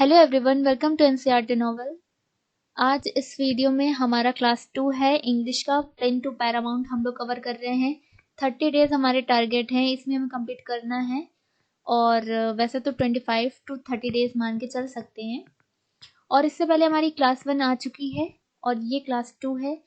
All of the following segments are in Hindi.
Hello everyone, welcome to NCERT novel. आज इस वीडियो में हमारा क्लास 2 है इंग्लिश का प्लेन टू पैरामाउंट हम लोग कवर कर रहे हैं। 30 डेज हमारे टारगेट हैं, इसमें हमें कंप्लीट करना है। और वैसे तो 25 टू 30 डेज मान के चल सकते हैं। और इससे पहले हमारी क्लास 1 आ चुकी है और ये क्लास 2 है।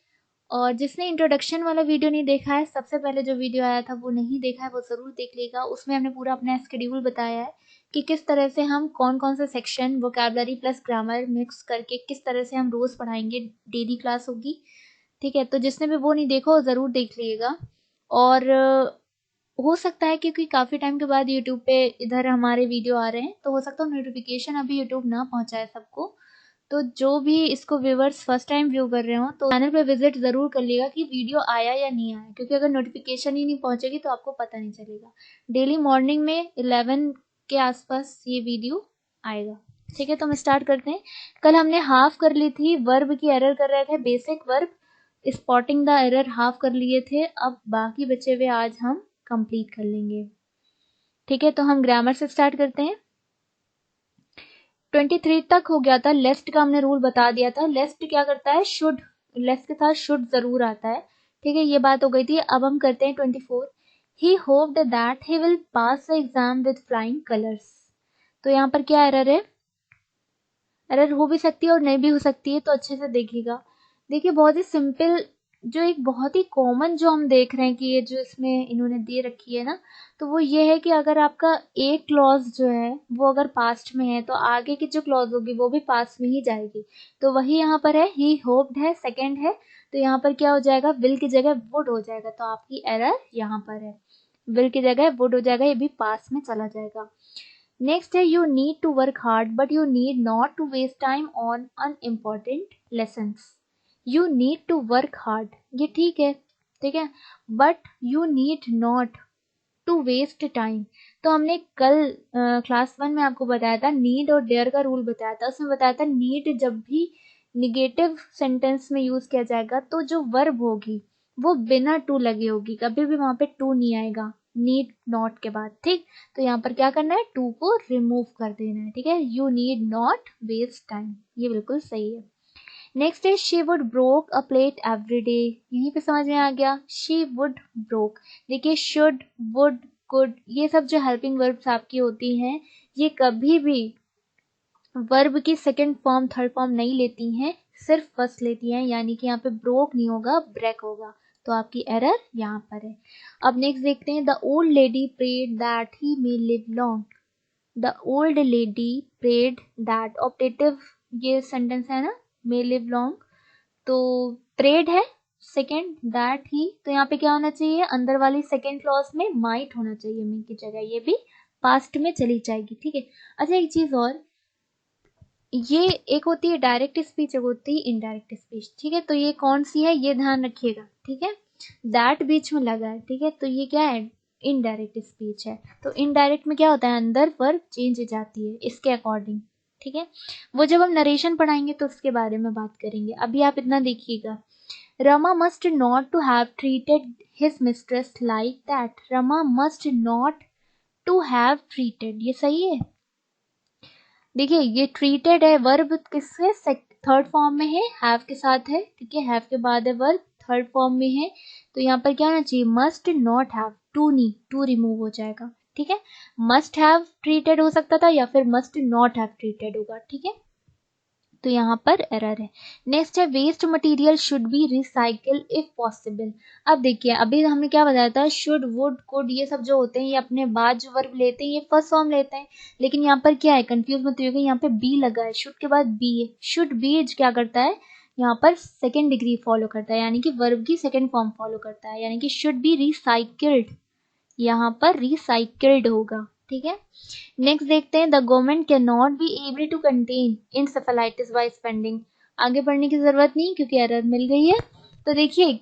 और जिसने इंट्रोडक्शन वाला वीडियो नहीं देखा है, सबसे पहले जो वीडियो आया था वो नहीं देखा है, वो ज़रूर देख लेगा। उसमें हमने पूरा अपना स्केड्यूल बताया है कि किस तरह से हम कौन कौन से section vocabulary plus grammar mix करके किस तरह से हम रोज़ पढ़ाएंगे। डेली क्लास होगी, ठीक है। तो जिसने भी वो नहीं देखा वो ज़रूर देख लीजिएगा। और हो सकता है क्योंकि काफ़ी टाइम के बाद यूट्यूब पे इधर हमारे वीडियो आ रहे हैं, तो हो सकता है नोटिफिकेशन अभी यूट्यूब ना पहुँचाए सबको। तो जो भी इसको व्यूवर्स फर्स्ट टाइम व्यू कर रहे हो तो चैनल पे विजिट ज़रूर कर लिएगा कि वीडियो आया या नहीं आया, क्योंकि अगर नोटिफिकेशन ही नहीं पहुंचेगी तो आपको पता नहीं चलेगा। डेली मॉर्निंग में 11 के आसपास ये वीडियो आएगा, ठीक है। तो हम स्टार्ट करते हैं। कल हमने हाफ कर ली थी, वर्ब की एरर कर रहे थे, basic verb spotting the error half कर लिए थे। अब बाकी बचे हुए आज हम कंप्लीट कर लेंगे, ठीक है। तो हम ग्रामर से स्टार्ट करते हैं। 23 तक हो गया था। लेस्ट का हमने रूल बता दिया था। लेस्ट क्या करता है, शुड, लेस्ट के साथ शुड जरूर आता है, ठीक है। ये बात हो गई थी। अब हम करते हैं 24। He hoped that he will pass the exam with flying colours. तो यहाँ पर क्या एरर है, एरर हो भी सकती है और नहीं भी हो सकती है, तो अच्छे से देखिएगा। देखिए बहुत ही सिंपल, जो एक बहुत ही कॉमन जो हम देख रहे हैं कि ये जो इसमें इन्होंने दे रखी है ना, तो वो ये है कि अगर आपका एक क्लॉज जो है वो अगर पास्ट में है तो आगे की जो क्लॉज होगी वो भी पास्ट में ही जाएगी। तो वही यहाँ पर है, ही होप्ड है, सेकंड है, तो यहाँ पर क्या हो जाएगा, विल की जगह वुड हो जाएगा। तो आपकी एरर यहाँ पर है, विल की जगह वुड हो जाएगा, ये भी पास्ट में चला जाएगा। नेक्स्ट है, you need to work hard but you need not to waste time on unimportant lessons. You need to work hard, ये ठीक है, ठीक है, but you need not to waste time. तो हमने कल क्लास 1 में आपको बताया था, नीड और डेयर का रूल बताया था। उसमें बताया था नीड जब भी निगेटिव सेंटेंस में यूज किया जाएगा तो जो वर्ब होगी वो बिना टू लगे होगी, कभी भी वहां पे टू नहीं आएगा नीड नॉट के बाद, ठीक। तो यहाँ पर क्या करना है, टू को रिमूव कर देना है, ठीक है। You need not waste time, ये बिल्कुल सही है। नेक्स्ट है, she would broke a plate every day. यहीं पे समझ में आ गया, शी वुड ब्रोक। देखिए शुड, वुड, कुड, ये सब जो हेल्पिंग वर्ब्स आपकी होती हैं, ये कभी भी वर्ब की सेकंड फॉर्म थर्ड फॉर्म नहीं लेती हैं, सिर्फ फर्स्ट लेती हैं। यानी कि यहाँ पे ब्रोक नहीं होगा, ब्रेक होगा। तो आपकी एरर यहाँ पर है। अब नेक्स्ट देखते हैं, the old lady prayed that he may live long. The old lady prayed that, optative ये सेंटेंस है ना, मे लिव लॉन्ग, तो प्रेड है सेकेंड, दैट ही, तो यहाँ पे क्या होना चाहिए, अंदर वाली सेकेंड क्लॉज में माइट होना चाहिए मे की जगह, ये भी पास्ट में चली जाएगी, ठीक है। अच्छा एक चीज और, ये एक होती है डायरेक्ट स्पीच, एक होती है इनडायरेक्ट स्पीच, ठीक है। तो ये कौन सी है ये ध्यान रखिएगा, ठीक है। दैट बीच में लगा है, ठीक है, तो ये क्या है, इनडायरेक्ट स्पीच है। तो इनडायरेक्ट में क्या होता है, अंदर वर्ब चेंज हो जाती है इसके अकॉर्डिंग, ठीक है। वो जब हम नरेशन पढ़ाएंगे तो उसके बारे में बात करेंगे। अभी आप इतना देखिएगा, Rama must not to have treated his mistress like that. Rama must not to have treated, ये सही है। देखिए ये ट्रीटेड है, वर्ब किससे थर्ड फॉर्म में है, हैव के साथ है, ठीक है, हैव के बाद है वर्ब, थर्ड फॉर्म में है। तो यहाँ पर क्या होना चाहिए, मस्ट नॉट हैव, टू नहीं, टू रिमूव हो जाएगा, ठीक है। मस्ट हैव ट्रीटेड हो सकता था या फिर मस्ट नॉट हैव ट्रीटेड होगा, ठीक है। तो यहाँ पर एरर है। नेक्स्ट है, waste material should be recycle if possible. अब देखिए अभी हमने क्या बताया था, शुड, वुड, कुड, ये सब जो होते हैं ये अपने बाद जो वर्ब लेते हैं ये फर्स्ट फॉर्म लेते हैं। लेकिन यहाँ पर क्या है, कंफ्यूज मत होइएगा, यहाँ पे बी लगा है, शुड के बाद बी है। शुड बी क्या करता है, यहाँ पर सेकेंड डिग्री फॉलो करता है, यानी कि वर्ब की सेकेंड फॉर्म फॉलो करता है, यानी कि शुड बी रिसाइकिल्ड, यहाँ पर रिसाइकिल्ड होगा, ठीक है। नेक्स्ट देखते हैं, the government can not be able to contain encephalitis by spending. आगे बढ़ने की जरूरत नहीं क्योंकि एरर मिल गई है। तो देखिए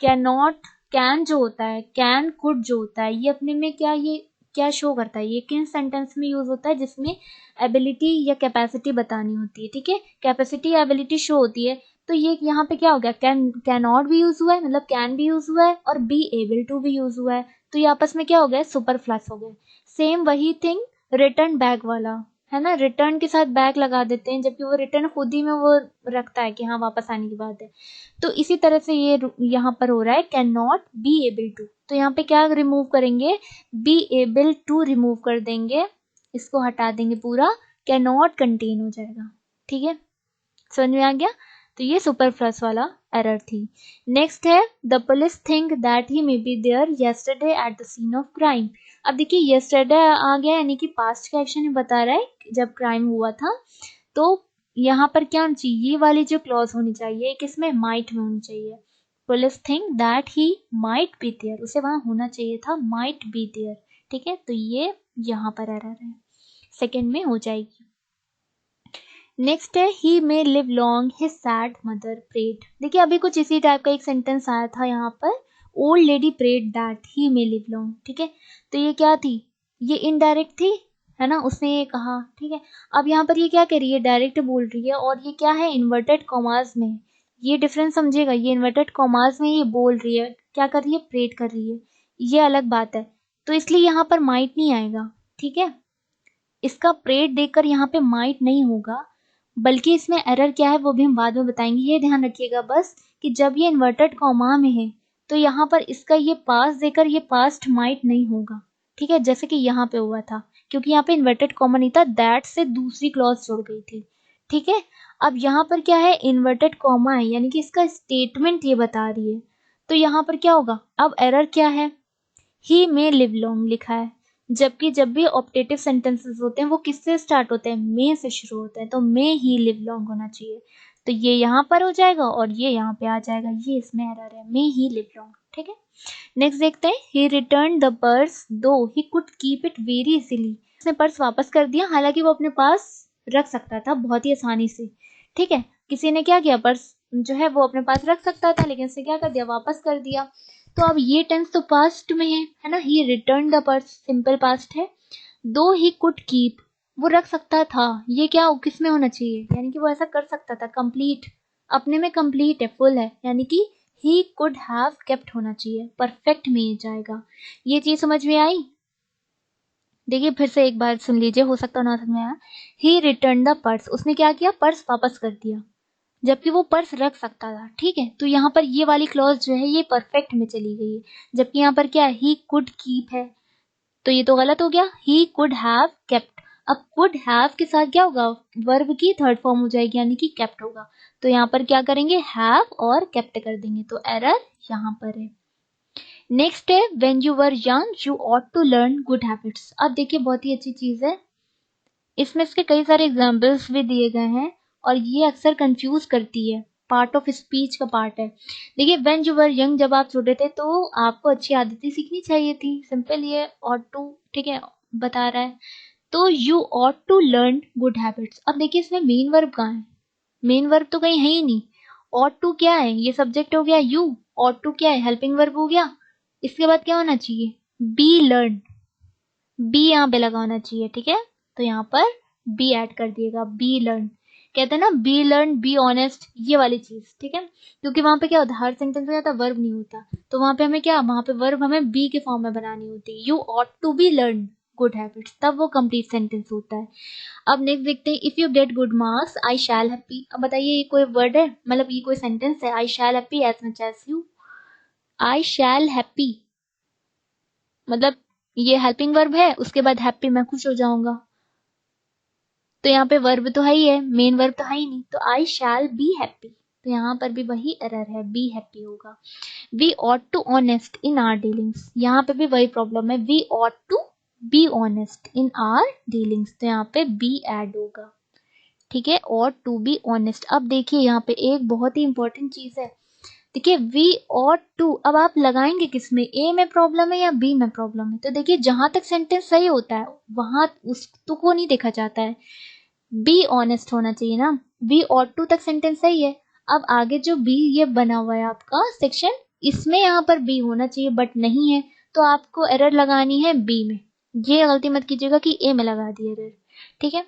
कैन नॉट, कैन जो होता है, कैन, कुड जो होता है, ये अपने में क्या, ये क्या शो करता है, ये किन सेंटेंस में यूज होता है, जिसमें एबिलिटी या कैपेसिटी बतानी होती है, ठीक है। कैपेसिटी या एबिलिटी शो होती है। तो ये यहाँ पे क्या हो गया, कैन नॉट भी यूज हुआ है, मतलब कैन भी यूज हुआ है, और बी एबल टू भी यूज हुआ है। तो ये आपस में क्या हो गया, सुपरफ्लस हो गए। सेम वही थिंग रिटर्न बैक वाला, है ना, रिटर्न के साथ बैक लगा देते हैं, जबकि वो रिटर्न खुद ही में वो रखता है कि हाँ वापस आने की बात है। तो इसी तरह से ये यहाँ पर हो रहा है can not be able to, तो यहाँ पे क्या रिमूव करेंगे, बी एबल टू रिमूव कर देंगे, इसको हटा देंगे पूरा, कैन नॉट कंटेन हो जाएगा। ठीक है, समझ में आ गया। तो ये सुपरफ्लस वाला एरर थी। नेक्स्ट है the police think that he may be there yesterday at the scene of crime. अब देखिए येस्टरडे आ गया, यानी कि पास्ट का एक्शन बता रहा है जब क्राइम हुआ था। तो यहाँ पर क्या होना चाहिए, ये वाली जो क्लॉज होनी चाहिए किसमें, माइट में होनी चाहिए। Police think that he might be there, उसे वहां होना चाहिए था माइट बी देयर। ठीक है, तो ये यहाँ पर एरर है, सेकेंड में हो जाएगी। नेक्स्ट है he may live long his sad mother prayed. देखिए अभी कुछ इसी टाइप का एक सेंटेंस आया था यहाँ पर, old lady prayed that he may live long. ठीक है, तो ये क्या थी, ये इनडायरेक्ट थी, है ना, उसने ये कहा। ठीक है, अब यहाँ पर ये क्या कर रही है, डायरेक्ट बोल रही है, और ये क्या है, इन्वर्टेड कॉमास में। ये डिफरेंस समझेगा, ये इन्वर्टेड कॉमास में ये बोल रही है, क्या कर रही है, प्रेड कर रही है, ये अलग बात है। तो इसलिए यहाँ पर माइट नहीं आएगा। ठीक है, इसका प्रेड देखकर यहाँ पे माइट नहीं होगा, बल्कि इसमें एरर क्या है वो भी हम बाद में बताएंगे। ये ध्यान रखिएगा बस कि जब ये इन्वर्टेड कॉमा में है तो यहाँ पर इसका ये पास देकर ये पास्ट माइट नहीं होगा। ठीक है, जैसे कि यहाँ पे हुआ था, क्योंकि यहाँ पे इन्वर्टेड कॉमा नहीं था, दैट से दूसरी क्लॉज जुड़ गई थी। ठीक है, अब यहाँ पर क्या है, इन्वर्टेड कॉमा है, यानी कि इसका स्टेटमेंट ये बता रही है। तो यहाँ पर क्या होगा, अब एरर क्या है, ही मे लिव लॉन्ग लिखा है, जबकि जब भी ऑप्टेटिव सेंटेंसेस होते हैं वो किससे स्टार्ट होते हैं, मे से शुरू होते हैं, तो मे ही लिव लॉन्ग होना चाहिए। तो ये यहाँ पर हो जाएगा और ये यहाँ पे आ जाएगा, ये इसमें एरर है, मे ही लिव लॉन्ग। ठीक है, नेक्स्ट देखते हैं, ही रिटर्न द पर्स दो he could keep it very easily. उसने पर्स वापस कर दिया, हालांकि वो अपने पास रख सकता था बहुत ही आसानी से। ठीक है, किसी ने क्या किया, पर्स जो है वो अपने पास रख सकता था, लेकिन उसने क्या कर दिया, वापस कर दिया। तो अब ये टेंस तो पास्ट में है ना, he return the purse simple past है। दो ही कुड कीप, वो रख सकता था, ये क्या किस में होना चाहिए, यानी कि वो ऐसा कर सकता था, कंप्लीट, अपने में कंप्लीट है, फुल है, यानी कि ही कुड हैव केप्ट होना चाहिए, परफेक्ट में ये जाएगा। ये चीज समझ में आई। देखिए फिर से एक बार सुन लीजिए, हो सकता ना समझ में आया। ही रिटर्न द पर्स, उसने क्या किया, पर्स वापस कर दिया, जबकि वो पर्स रख सकता था। ठीक है, तो यहाँ पर ये वाली क्लॉज जो है ये परफेक्ट में चली गई है, जबकि यहाँ पर क्या है, ही कुड कीप है, तो ये तो गलत हो गया, ही कुड हैव केप्ट। अब कुड हैव के साथ क्या होगा, वर्ब की थर्ड फॉर्म हो जाएगी, यानी कि केप्ट होगा। तो यहाँ पर क्या करेंगे, हैव और केप्ट कर देंगे, तो एरर यहाँ पर है। नेक्स्ट है when you were young you ought to learn good habits. अब देखिए बहुत ही अच्छी चीज है, इसमें इसके कई सारे एग्जाम्पल्स भी दिए गए हैं, और ये अक्सर कंफ्यूज करती है, पार्ट ऑफ स्पीच का पार्ट है। देखिए व्हेन यू वर यंग, जब आप छोटे थे तो आपको अच्छी आदतें सीखनी चाहिए थी, सिंपल ये ऑट टू, ठीक है, बता रहा है। तो you ought to learn good habits. अब देखिए इसमें मेन वर्ब कहाँ है, मेन वर्ब तो कहीं है ही नहीं। ऑट टू क्या है, ये सब्जेक्ट हो गया यू, ऑट टू क्या है, हेल्पिंग वर्ब हो गया। इसके बाद क्या होना चाहिए, बी लर्न, बी यहाँ पे लगा होना चाहिए। ठीक है, तो यहाँ पर बी ऐड कर दिएगा, बी लर्न, कहते हैं ना बी लर्न, बी ऑनेस्ट, ये वाली चीज। ठीक है, क्योंकि वहां पे क्या होता है, हर सेंटेंस में जाता वर्ब नहीं होता, तो वहां पे हमें क्या, वहां पे वर्ब हमें बी के फॉर्म में बनानी होती है, you ought to be learn good habits, तब वो कंप्लीट सेंटेंस होता है। अब नेक्स्ट देखते हैं, if you get good marks I shall happy. अब बताइए ये कोई वर्ड है, मतलब ये कोई सेंटेंस है, I shall happy as much as you, I shall happy, मतलब ये हेल्पिंग वर्ब है, उसके बाद हैप्पी, मैं खुश हो जाऊंगा, तो यहाँ पे वर्ब तो है ही है, मेन वर्ब तो है ही नहीं, तो आई शैल बी हैप्पी, तो यहाँ पर भी वही एरर है, बी हैप्पी होगा। We ought to honest in our dealings, यहाँ पे भी वही प्रॉब्लम है, we ought to be honest in our dealings, तो यहाँ पे बी ऐड होगा। ठीक है, ऑट टू बी ऑनेस्ट। अब देखिए यहाँ पे एक बहुत ही इंपॉर्टेंट चीज है, देखिए वी ऑट टू, अब आप लगाएंगे किसमें, ए में प्रॉब्लम है या बी में प्रॉब्लम है। तो देखिए जहां तक सेंटेंस सही होता है वहां उसको नहीं देखा जाता है, बी ऑनेस्ट होना चाहिए ना, वी ऑट टू तक सेंटेंस सही है। अब आगे जो बी ये बना हुआ है आपका सेक्शन, इसमें यहाँ पर बी होना चाहिए बट नहीं है, तो आपको एरर लगानी है बी में, ये गलती मत कीजिएगा कि ए में लगा दी एरर। ठीक है,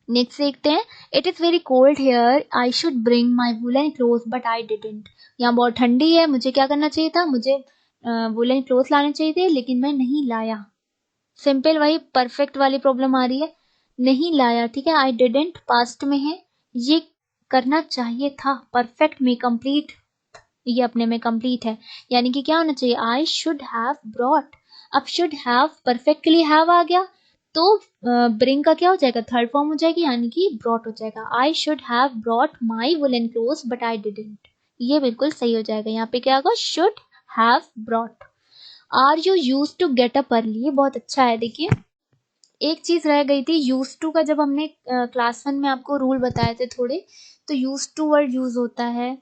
नेक्स्ट देखते हैं, it is very cold here I should bring my woollen cloth but I didn't. यहाँ बहुत ठंडी है, मुझे क्या करना चाहिए था, मुझे वुलन क्लोथ लाने चाहिए थे, लेकिन मैं नहीं लाया। सिंपल वही परफेक्ट वाली प्रॉब्लम आ रही है, नहीं लाया, ठीक है। आई डिडंट पास्ट में है, ये करना चाहिए था। परफेक्ट में कंप्लीट, ये अपने में कंप्लीट है, यानी कि क्या होना चाहिए, आई शुड हैव ब्रॉट। अब शुड हैव परफेक्ट के लिए हैव आ गया, तो ब्रिंग का क्या हो जाएगा, थर्ड फॉर्म हो जाएगी, यानी कि ब्रॉट हो जाएगा। I should have brought my woollen clothes but I didn't, ये बिल्कुल सही हो जाएगा। यहाँ पे क्या होगा, should have brought. Are you use to get up early, ये बहुत अच्छा है। देखिए एक चीज रह गई थी, यूज टू का जब हमने क्लास 1 में आपको रूल बताए थे थोड़े, तो यूज टू वर्ड यूज होता है,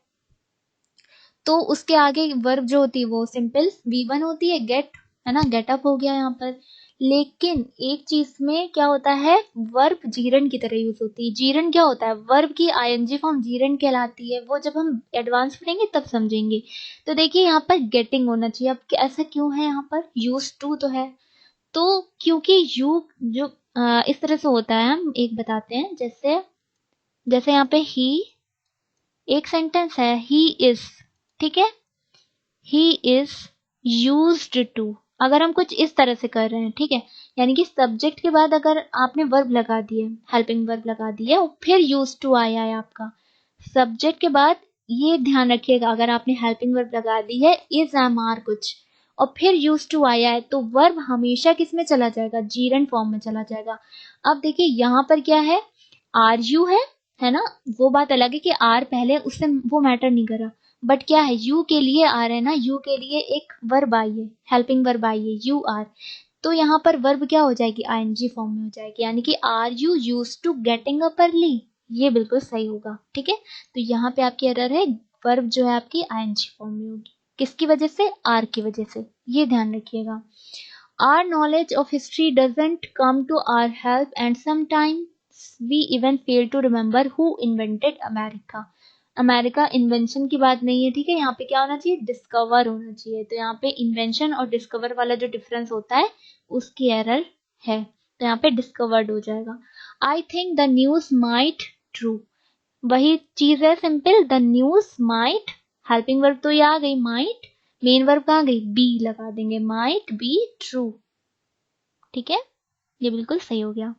तो उसके आगे वर्ब जो होती है वो सिंपल V1 होती है, गेट, है ना, गेट अप हो गया यहाँ पर। लेकिन एक चीज में क्या होता है, वर्ब जीरन की तरह यूज होती है। जीरन क्या होता है, वर्ब की आईएनजी फॉर्म जीरन कहलाती है, वो जब हम एडवांस पढ़ेंगे तब समझेंगे। तो देखिए यहाँ पर गेटिंग होना चाहिए। अब ऐसा क्यों है, यहाँ पर यूज टू तो है, तो क्योंकि यू जो इस तरह से होता है, हम एक बताते हैं, जैसे जैसे यहाँ पे ही, एक सेंटेंस है ही इज, ठीक है, ही इज यूज्ड टू। अगर हम कुछ इस तरह से कर रहे हैं, ठीक है, यानी कि सब्जेक्ट के बाद अगर आपने वर्ब लगा दिए, हेल्पिंग वर्ब लगा दिया और फिर यूज टू आया है आपका सब्जेक्ट के बाद, ये ध्यान रखिएगा, अगर आपने हेल्पिंग वर्ब लगा दी है इज एम आर कुछ और फिर यूज टू आया है, तो वर्ब हमेशा किस में चला जाएगा, जीरन फॉर्म में चला जाएगा। अब देखिए यहाँ पर क्या है, आर यू है ना, वो बात अलग है कि आर पहले, उससे वो मैटर नहीं करा, बट क्या है, यू के लिए आ रहे हैं ना, यू के लिए एक वर्ब आई है, हेल्पिंग वर्ब आई है, यू आर, तो यहाँ पर वर्ब क्या हो जाएगी, आईएनजी फॉर्म में हो जाएगी, यानी कि are you use to getting up early, ये बिल्कुल सही होगा, ठीक है। तो यहाँ पे आपकी एरर है, वर्ब जो है आपकी आईएनजी फॉर्म में होगी, किसकी वजह से, आर की वजह से, ये ध्यान रखिएगा। Our knowledge of history doesn't come to our help and sometimes we even fail to remember who invented America. America invention की बात नहीं है, ठीक है, यहाँ पे क्या होना चाहिए, डिस्कवर होना चाहिए। तो यहाँ पे इन्वेंशन और डिस्कवर वाला जो डिफरेंस होता है उसकी एरर है, तो यहाँ पे डिस्कवर्ड हो जाएगा। I think the news might true, वही चीज है simple, the news might, helping verb तो ये आ गई, माइट, मेन वर्ब कहाँ गई, बी लगा देंगे, माइट बी ट्रू, ठीक है, ये बिल्कुल सही हो गया।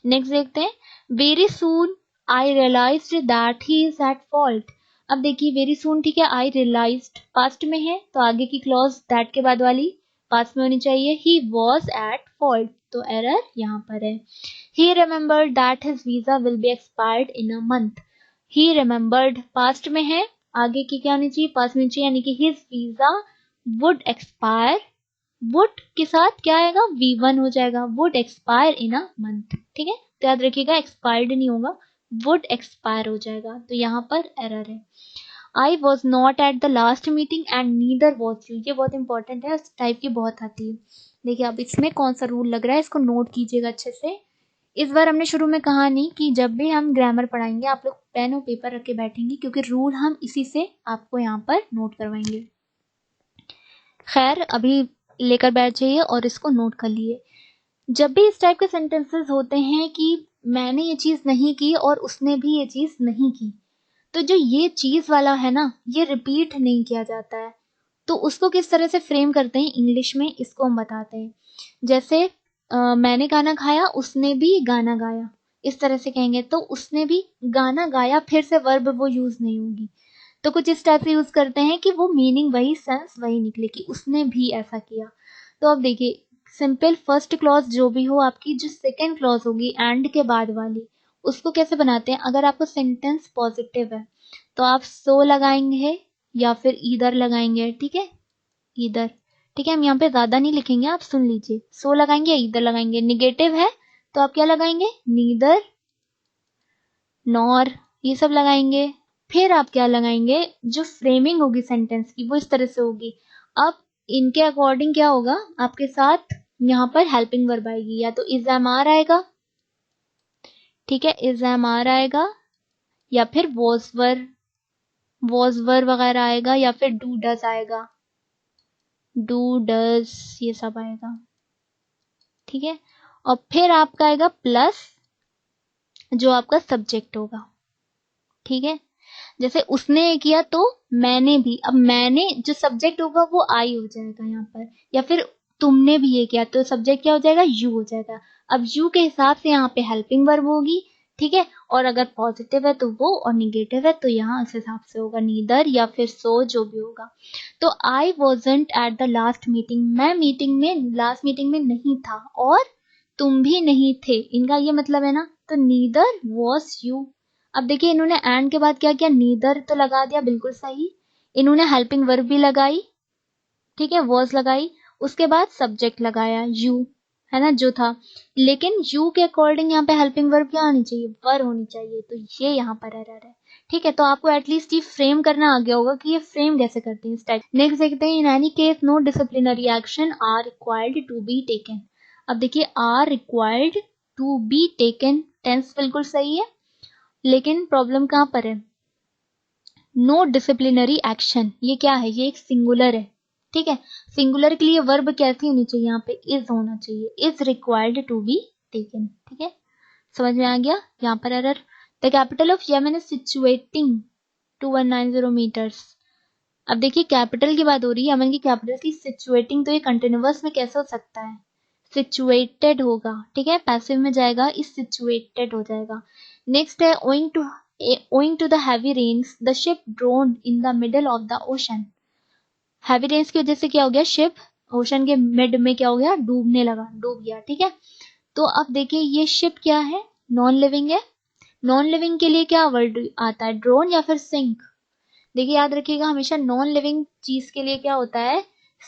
नेक्स्ट देखते हैं, very soon I realised that he is at fault. अब देखिए वेरी सून, ठीक है, आई रियलाइज्ड पास्ट में है, तो आगे की क्लॉज दैट के बाद वाली पास्ट में होनी चाहिए। ही वॉज एट फॉल्ट, तो एरर यहाँ पर है। He remembered that his visa will be expired in a month. He remembered past में है, आगे की क्या होनी चाहिए, पास्ट में चाहिए, यानी कि his visa would expire, would के साथ क्या आएगा, V1 हो जाएगा, would expire in a month, ठीक है, तो याद रखिएगा एक्सपायर्ड नहीं होगा, वुड एक्सपायर हो जाएगा, तो यहाँ पर एरर है। I was not at the last meeting and neither was you, ये बहुत इंपॉर्टेंट है, उस टाइप की बहुत आती है। देखिए अब इसमें कौन सा रूल लग रहा है, इसको नोट कीजिएगा अच्छे से। इस बार हमने शुरू में कहा नहीं कि जब भी हम ग्रामर पढ़ाएंगे आप लोग पेन और पेपर रख के बैठेंगे, क्योंकि रूल हम इसी से आपको यहाँ पर नोट करवाएंगे। खैर अभी लेकर बैठ जाइए और इसको नोट कर लिए। जब भी इस टाइप के सेंटेंसेस होते हैं कि मैंने ये चीज नहीं की और उसने भी ये चीज नहीं की, तो जो ये चीज वाला है ना, ये रिपीट नहीं किया जाता है, तो उसको किस तरह से फ्रेम करते हैं इंग्लिश में, इसको हम बताते हैं। जैसे मैंने गाना खाया, उसने भी गाना गाया, इस तरह से कहेंगे, तो उसने भी गाना गाया, फिर से वर्ब वो यूज नहीं होगी, तो कुछ इस टाइप से यूज करते हैं कि वो मीनिंग वही, सेंस वही निकले कि उसने भी ऐसा किया। तो अब देखिए सिंपल फर्स्ट क्लॉज जो भी हो आपकी, जो सेकंड क्लॉज होगी एंड के बाद वाली, उसको कैसे बनाते हैं, अगर आपको सेंटेंस पॉजिटिव है तो आप सो लगाएंगे या फिर ईदर लगाएंगे, ठीक है, ईदर, ठीक है, हम यहाँ पे ज्यादा नहीं लिखेंगे, आप सुन लीजिए, सो लगाएंगे या ईदर लगाएंगे। निगेटिव है तो आप क्या लगाएंगे, नीदर, नॉर, ये सब लगाएंगे। फिर आप क्या लगाएंगे, जो फ्रेमिंग होगी सेंटेंस की वो इस तरह से होगी। अब इनके अकॉर्डिंग क्या होगा, आपके साथ यहाँ पर हेल्पिंग वर्ब आएगी, या तो इज एम आर आएगा, ठीक है, इज एम आर आएगा, या फिर वॉज वर वगैरह आएगा, या फिर डू डज आएगा, डू डज, ये सब आएगा, ठीक है। और फिर आपका आएगा प्लस जो आपका सब्जेक्ट होगा, ठीक है, जैसे उसने ये किया तो मैंने भी, अब मैंने जो सब्जेक्ट होगा वो आई हो जाएगा यहाँ पर, या फिर तुमने भी ये किया तो सब्जेक्ट क्या हो जाएगा, यू हो जाएगा। अब यू के हिसाब से यहाँ पे हेल्पिंग वर्ब होगी, ठीक है, और अगर पॉजिटिव है तो वो और निगेटिव है तो यहाँ इस हिसाब से होगा नीदर या फिर सो, जो भी होगा। तो आई wasn't at the last meeting, मैं मीटिंग में लास्ट मीटिंग में नहीं था और तुम भी नहीं थे, इनका ये मतलब है ना। तो नीदर वॉज यू। अब देखिए इन्होंने एंड के बाद क्या किया, नीदर तो लगा दिया, बिल्कुल सही। इन्होंने हेल्पिंग वर्ब भी लगाई, ठीक है, वॉज लगाई, उसके बाद सब्जेक्ट लगाया यू, है ना, जो था। लेकिन यू के अकॉर्डिंग यहाँ पे हेल्पिंग वर्ब क्या आनी चाहिए, वर होनी चाहिए, तो ये यहाँ पर एरर है, ठीक है। तो आपको एटलीस्ट ये फ्रेम करना आ गया होगा कि ये फ्रेम कैसे करते हैं इस टाइप। नेक्स्ट देखते हैं, in any case no disciplinary action are required to be taken. अब देखिए are required to be taken, tense बिल्कुल सही है, लेकिन प्रॉब्लम कहाँ पर है, नो डिसिप्लिनरी एक्शन, ये क्या है, ये एक सिंगुलर है, ठीक है। सिंगुलर के लिए वर्ब कैसी होनी चाहिए, यहाँ पे इज होना चाहिए, is required to be taken, ठीक है, समझ में आ गया। यहाँ पर error, the capital of Yemen is situating 2190 metres. अब देखिए कैपिटल की बात हो रही है, यमन की कैपिटल की, सिचुएटिंग तो ये कंटिन्यूअस में कैसे हो सकता है, सिचुएटेड होगा, ठीक है, पैसिव में जाएगा, इस सिचुएटेड हो जाएगा। नेक्स्ट है, owing to the heavy rains the ship drowned in the middle of the ocean। Heavy rains की वजह से क्या हो गया, शिप ओशन के मिड में क्या हो गया, डूबने लगा, डूब गया, ठीक है। तो अब देखिए ये शिप क्या है, नॉन लिविंग है, नॉन लिविंग के लिए क्या वर्ड आता है, ड्रोन या फिर सिंक। देखिए याद रखिएगा हमेशा नॉन लिविंग चीज के लिए क्या होता है,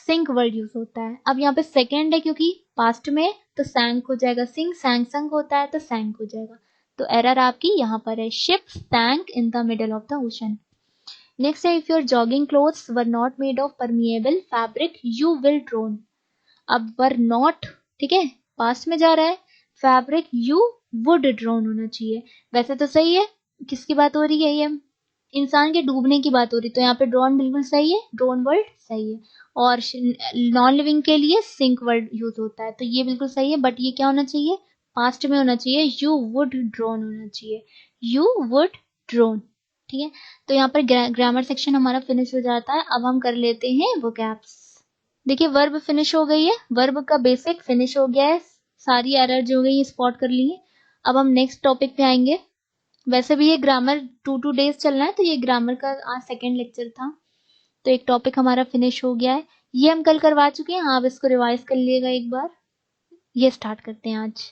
सिंक वर्ड यूज होता है। अब यहाँ पे सेकेंड है क्योंकि पास्ट में, तो सैंक हो जाएगा, सिंक सैंक संक होता है तो सैंक हो जाएगा। तो एरर आपकी यहाँ पर है, ship sank in the middle of the ocean. Next है, if your jogging clothes were not made of permeable fabric you will drown. अब वर नॉट, ठीक है, पास्ट में जा रहा है, फैब्रिक यू वुड ड्रोन होना चाहिए। वैसे तो सही है, किसकी बात हो रही है, ये इंसान के डूबने की बात हो रही, तो यहाँ पे ड्रोन बिल्कुल सही है, ड्रोन वर्ड सही है। और नॉन लिविंग के लिए सिंक वर्ड यूज होता है, तो ये बिल्कुल सही है, बट ये क्या होना चाहिए, पास्ट में होना चाहिए, यू वुड ड्रोन होना चाहिए, यू वुड ड्रोन, ठीक है। तो यहाँ पर ग्रामर सेक्शन हमारा फिनिश हो जाता है। अब हम कर लेते हैं वोकैब्स। देखिए वर्ब फिनिश हो गई है, वर्ब का बेसिक फिनिश हो गया है, सारी एरर जो हो गई स्पॉट कर ली है। अब हम नेक्स्ट टॉपिक पे आएंगे। वैसे भी ये ग्रामर 2 डेज चलना है, तो ये ग्रामर का आज सेकेंड लेक्चर था, तो एक टॉपिक हमारा फिनिश हो गया है, ये हम कल करवा चुके हैं, आप इसको रिवाइज कर लीजिएगा एक बार। ये स्टार्ट करते हैं आज।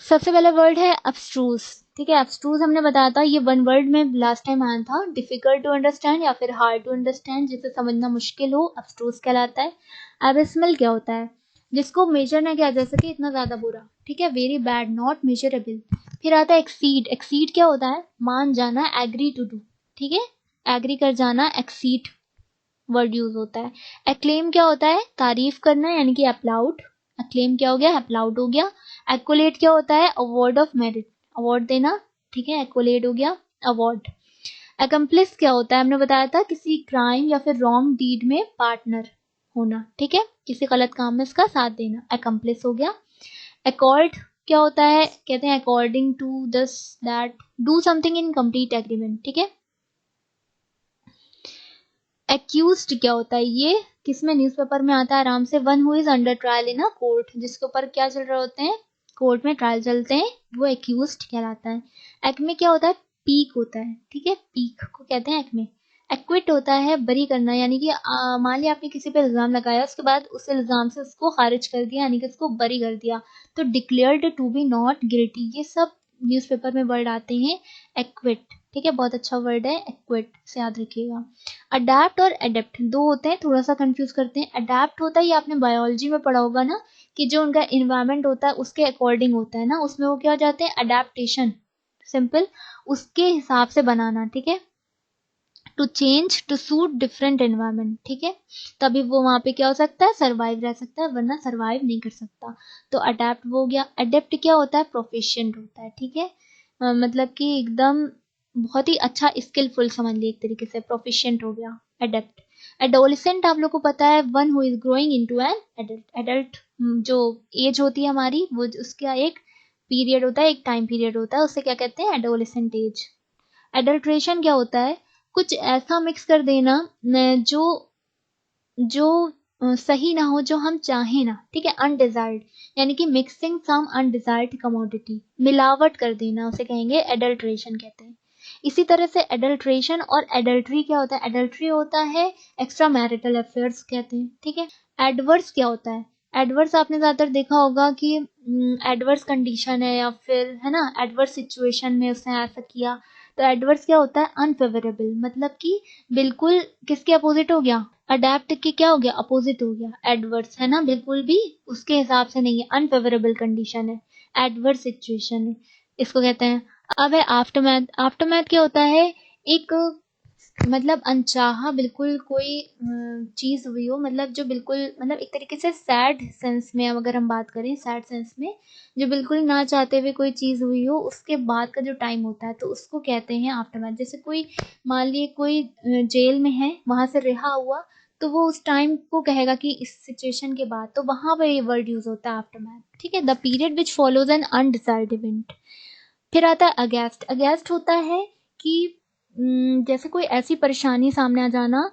सबसे पहला वर्ड है अब्स्ट्रूज, ठीक है। अब्स्ट्रूज हमने बताया था, ये वन वर्ड में लास्ट टाइम आया था, डिफिकल्ट टू अंडरस्टैंड या फिर हार्ड टू अंडरस्टैंड, जिसे समझना मुश्किल हो, अब्स्ट्रूज कहलाता है। एबिसमल क्या होता है, जिसको मेजर ना किया जा सके, इतना ज्यादा बुरा, ठीक है, वेरी बैड, नॉट मेजरेबल। फिर आता है एक्सीड, एक्सीड क्या होता है, मान जाना, एग्री टू डू, ठीक है, एग्री कर जाना, एक्सीड वर्ड यूज होता है। एक्लेम क्या होता है, तारीफ करना, यानी कि अपलाउड, एक्लेम क्या हो गया, अपलाउड हो गया। एक्कोलेट क्या होता है, अवार्ड ऑफ मेरिट, अवार्ड देना, ठीक है, एक्कोलेट हो गया, अवार्ड। एकम्प्लिस क्या होता है, हमने बताया था, किसी क्राइम या फिर रॉन्ग डीड में पार्टनर होना, ठीक है, किसी गलत काम में इसका साथ देना, एकम्प्लिस हो गया। अकॉर्ड क्या होता है, कहते हैं according to this that, do something in complete agreement, ठीक है। एक्यूज्ड क्या होता है, ये किसमें, न्यूज़पेपर में आता है आराम से, one who is under trial in a court, जिसके ऊपर क्या चल रहे होते हैं, कोर्ट में ट्रायल चलते हैं, वो एक्यूज्ड कहलाता है। एक्मे क्या होता है, पीक होता है, ठीक है, पीक को कहते हैं एक्मे। एक्विट होता है बरी करना, यानी कि मान लिया आपने किसी पे इल्जाम लगाया, उसके बाद उस इल्जाम से उसको खारिज कर दिया, यानी कि उसको बरी कर दिया, तो declared to be not guilty, ये सब न्यूज़पेपर में वर्ड आते हैं, एक्विट, ठीक है, बहुत अच्छा वर्ड है एक्विट, से याद रखिएगा। अडेप्ट और एडेप्ट दो होते हैं, थोड़ा सा कंफ्यूज करते हैं। अडेप्ट होता है, ये आपने बायोलॉजी में पढ़ा होगा ना, कि जो उनका इन्वायरमेंट होता है उसके अकॉर्डिंग होता है ना, उसमें वो क्या हो जाते हैं, अडेप्टेशन, सिंपल उसके हिसाब से बनाना, ठीक है। To change to suit different environment, ठीक है, तभी वो वहां पे क्या हो सकता है, सर्वाइव रह सकता है, वरना सर्वाइव नहीं कर सकता। तो अडेप्ट हो गया। अडेप्ट क्या होता है, प्रोफिशिएंट होता है, ठीक है, मतलब कि एकदम बहुत ही अच्छा, स्किलफुल समझ लीजिए एक तरीके से, प्रोफिशिएंट हो गया एडेप्ट। एडोलिसेंट आप लोग को पता है, one who is growing into an adult, adult जो एज होती है हमारी, वो उसका एक पीरियड होता है, एक टाइम पीरियड होता है, उसे क्या कहते हैं, एडोलिसेंट एज। एडल्ट्रेशन क्या होता है, कुछ ऐसा मिक्स कर देना जो जो सही ना हो, जो हम चाहें ना, ठीक है, अनडिजायर्ड, यानी कि मिक्सिंग सम अनडिजायर्ड कमोडिटी, मिलावट कर देना, उसे कहेंगे एडल्ट्रेशन कहते हैं। इसी तरह से एडल्ट्रेशन और एडल्ट्री क्या होता है? एडल्ट्री होता है एक्स्ट्रा मैरिटल अफेयर्स कहते हैं, ठीक है। एडवर्स क्या होता है? एडवर्स आपने ज्यादातर देखा होगा कि एडवर्स कंडीशन है, या फिर है ना, एडवर्स सिचुएशन में उसने ऐसा किया। तो एडवर्स क्या होता है? अनफेवरेबल, मतलब कि बिल्कुल किसके अपोजिट हो गया? अडेप्ट के क्या हो गया? अपोजिट हो गया। एडवर्स है ना, बिल्कुल भी उसके हिसाब से नहीं है, अनफेवरेबल कंडीशन है, एडवर्स सिचुएशन है, इसको कहते हैं। अब है आफ्टरमैथ। आफ्टरमैथ क्या होता है? एक मतलब अनचाहा बिल्कुल कोई चीज हुई हो, मतलब जो बिल्कुल, मतलब एक तरीके से सैड सेंस में, अब अगर हम बात करें सैड सेंस में, जो बिल्कुल ना चाहते हुए कोई चीज हुई हो, उसके बाद का जो टाइम होता है, तो उसको कहते हैं आफ्टरमैथ। जैसे कोई, मान लिए कोई जेल में है, वहां से रिहा हुआ, तो वो उस टाइम को कहेगा कि इस सिचुएशन के बाद, तो वहां पर ये वर्ड यूज होता है आफ्टरमैथ, ठीक है। The period which follows an undecided event. फिर आता है अगेंस्ट। अगेंस्ट होता है कि जैसे कोई ऐसी परेशानी सामने आ जाना,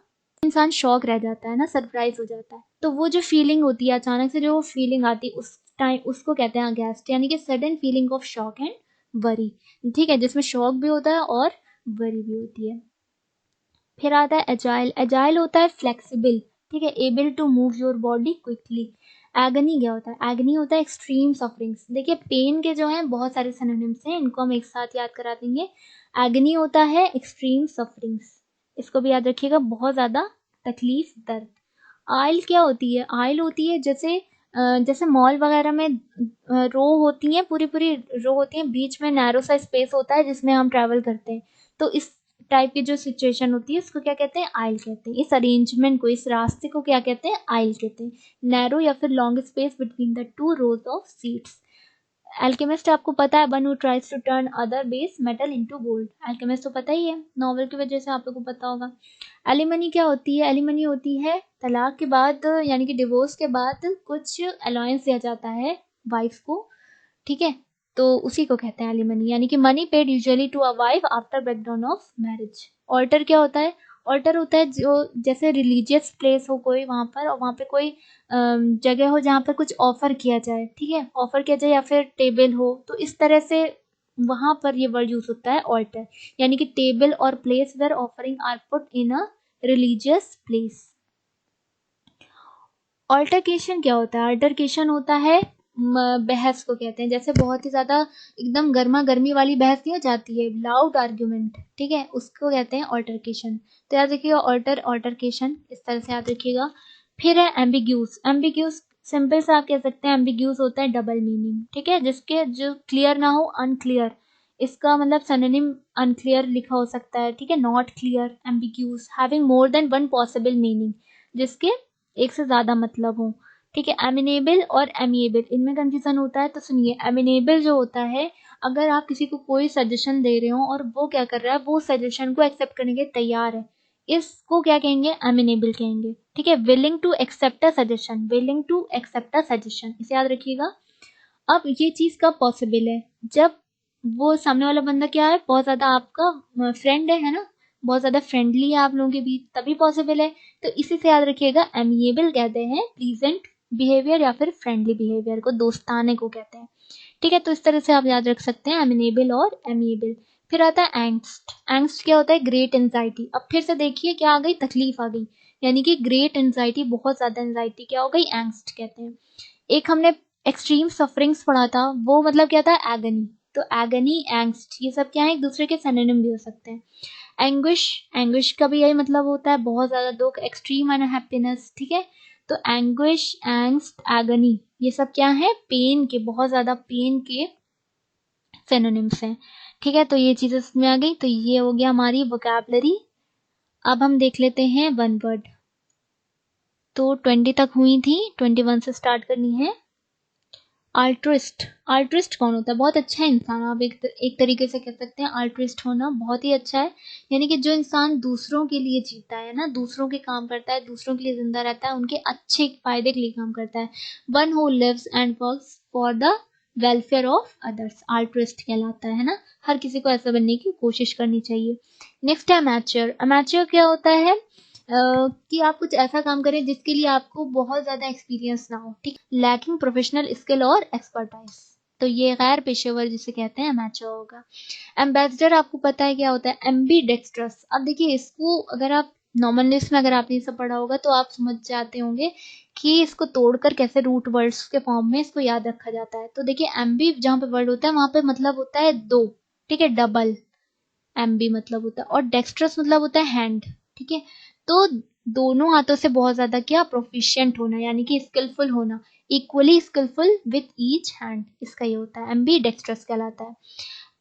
इंसान शॉक रह जाता है ना, सरप्राइज हो जाता है, तो वो जो फीलिंग होती है, अचानक से जो फीलिंग आती है उस टाइम, उसको कहते हैं अगेंस्ट, यानी कि sudden feeling of shock and worry, ठीक है, जिसमें शॉक भी होता है और वरी भी होती है। फिर आता है एजाइल। एजाइल होता है फ्लेक्सिबल, ठीक है, able to move your body quickly. Agony क्या होता है? एगनी होता है एक्सट्रीम सफरिंग्स। देखिए पेन के जो है बहुत सारे सिनोनिम्स हैं, इनको हम एक साथ याद करा देंगे। एगनी होता है एक्सट्रीम सफरिंग्स, इसको भी याद रखिएगा, बहुत ज्यादा तकलीफ, दर्द। आइल क्या होती है? आइल होती है जैसे जैसे मॉल वगैरह में रो होती है, पूरी पूरी रो होती है, बीच में नैरो सा स्पेस होता है जिसमें हम ट्रैवल करते हैं, तो इस टाइप की जो सिचुएशन होती है इसको क्या कहते हैं? आइल कहते हैं। इस अरेंजमेंट को, इस रास्ते को क्या कहते हैं? आइल कहते हैं। नैरो या फिर long space between the two rows of seats. Alchemist आपको पता है, one who tries to turn other base metal into gold. Alchemist तो पता ही है, नॉवल की वजह से आप लोगों को पता होगा। एलिमनी क्या होती है? एलिमनी होती है तलाक के बाद, यानी कि डिवोर्स के बाद कुछ अलाउंस दिया जाता है वाइफ को, ठीक है, तो उसी को कहते हैं एलिमनी, यानी कि money paid usually to a wife after breakdown of marriage. Altar क्या होता है? ऑल्टर होता है जो जैसे रिलीजियस प्लेस हो कोई वहां पर, और वहां पे कोई जगह हो जहाँ पर कुछ ऑफर किया जाए, ठीक है, ऑफर किया जाए, या फिर टेबल हो, तो इस तरह से वहां पर ये वर्ड यूज होता है ऑल्टर, यानी कि टेबल और place where offering are put in a religious place. Altercation क्या होता है? अल्टरकेशन होता है बहस को कहते हैं, जैसे बहुत ही ज्यादा एकदम गर्मा गर्मी वाली बहस नहीं हो जाती है, लाउड आर्ग्यूमेंट, ठीक है, उसको कहते हैं ऑल्टरकेशन। तो याद रखिएगा ऑल्टर, ऑल्टरकेशन, इस तरह से याद रखिएगा। फिर है एम्बिग्यूस। एम्बिग्यूस सिंपल से आप कह सकते हैं एम्बिग्यूस होता है डबल मीनिंग, ठीक है, जिसके जो क्लियर ना हो, अनक्लियर, इसका मतलब सिनोनिम अनक्लियर लिखा हो सकता है, ठीक है, not clear, ambiguous, having more than one possible meaning, जिसके एक से ज्यादा मतलब हो, ठीक है। एमिनेबल और एमिएबल, इनमें कंफ्यूजन होता है, तो सुनिए, एमिनेबल जो होता है, अगर आप किसी को कोई सजेशन दे रहे हो और वो क्या कर रहा है, वो सजेशन को एक्सेप्ट करने के तैयार है, इसको क्या कहेंगे? एमिनेबल कहेंगे, ठीक है। Willing to accept a suggestion, willing to accept a suggestion, इसे याद रखिएगा। अब ये चीज कब पॉसिबल है? जब वो सामने वाला बंदा क्या है, बहुत ज्यादा आपका फ्रेंड है ना, बहुत ज्यादा फ्रेंडली है आप लोगों के बीच, तभी पॉसिबल है। तो इसी से याद रखिएगा, एमिएबल कहते हैं प्लीजेंट बिहेवियर या फिर फ्रेंडली बिहेवियर को, दोस्ताने को कहते हैं, ठीक है। तो इस तरह से आप याद रख सकते हैं एमिनेबल और एमिएबल। फिर आता है एंगस्ट। एंगस्ट क्या होता है? Great anxiety. अब फिर से देखिए क्या आ गई? तकलीफ आ गई, यानी कि ग्रेट एंजाइटी, बहुत ज्यादा एंजाइटी क्या हो गई? एंगस्ट कहते हैं। एक हमने एक्सट्रीम सफरिंग्स पढ़ा था, वो मतलब क्या था? एगनी। तो एगनी, एंगस्ट, ये सब क्या है? एक दूसरे के सिनोनिम भी हो सकते हैं। एंग्विश, एंग्विश का भी यही मतलब होता है बहुत ज्यादा दुख, एक्सट्रीम अनहैप्पीनेस, ठीक है। तो एंग्विश, एंगस्ट, एगनी, ये सब क्या है? पेन के, बहुत ज्यादा पेन के सिनोनिम्स हैं, ठीक है। तो ये चीजें इसमें आ गई, तो ये हो गया हमारी वोकैबलरी। अब हम देख लेते हैं वन वर्ड। तो 20 तक हुई थी, 21 से स्टार्ट करनी है। अल्ट्रिस्ट। अल्ट्रिस्ट कौन होता है? बहुत अच्छा इंसान, आप एक तरीके से कह सकते हैं अल्ट्रिस्ट होना बहुत ही अच्छा है, यानी कि जो इंसान दूसरों के लिए जीता है ना, दूसरों के काम करता है, दूसरों के लिए जिंदा रहता है, उनके अच्छे फायदे के लिए काम करता है। One who lives and works for the welfare of others, altruist कहलाता है ना, हर किसी को ऐसा बनने की कोशिश करनी चाहिए। नेक्स्ट है अमैच्योर। अमैच्योर क्या होता है? कि आप कुछ ऐसा काम करें जिसके लिए आपको बहुत ज़्यादा एक्सपीरियंस ना हो, ठीक, लैकिंग प्रोफेशनल स्किल और एक्सपर्टाइज, तो ये गैर पेशेवर जिसे कहते हैं मैच्योर होगा। एम्बेसडर आपको पता है क्या होता है, एम्बी डेक्स्ट्रस। अब देखिए इसको अगर आप नॉर्मल लिस्ट में अगर आपने ये सब पढ़ा होगा तो आप समझ जाते होंगे कि इसको तोड़कर कैसे रूट वर्ड्स के फॉर्म में इसको याद रखा जाता है। तो देखिए एम्बी जहाँ पे वर्ड होता है वहां पे मतलब होता है दो, ठीक है, डबल एम्बी मतलब होता है, और डेक्स्ट्रस मतलब होता है हैंड, ठीक है। तो दोनों हाथों से बहुत ज्यादा क्या, प्रोफिशिएंट होना, यानी कि स्किलफुल होना, equally skilful with each hand, इसका ये होता है, एम्बी डेक्स्ट्रस कहलाता है।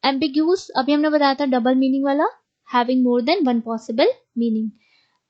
एम्बिग्यूस अभी हमने बताया था डबल मीनिंग वाला, having more than one possible meaning.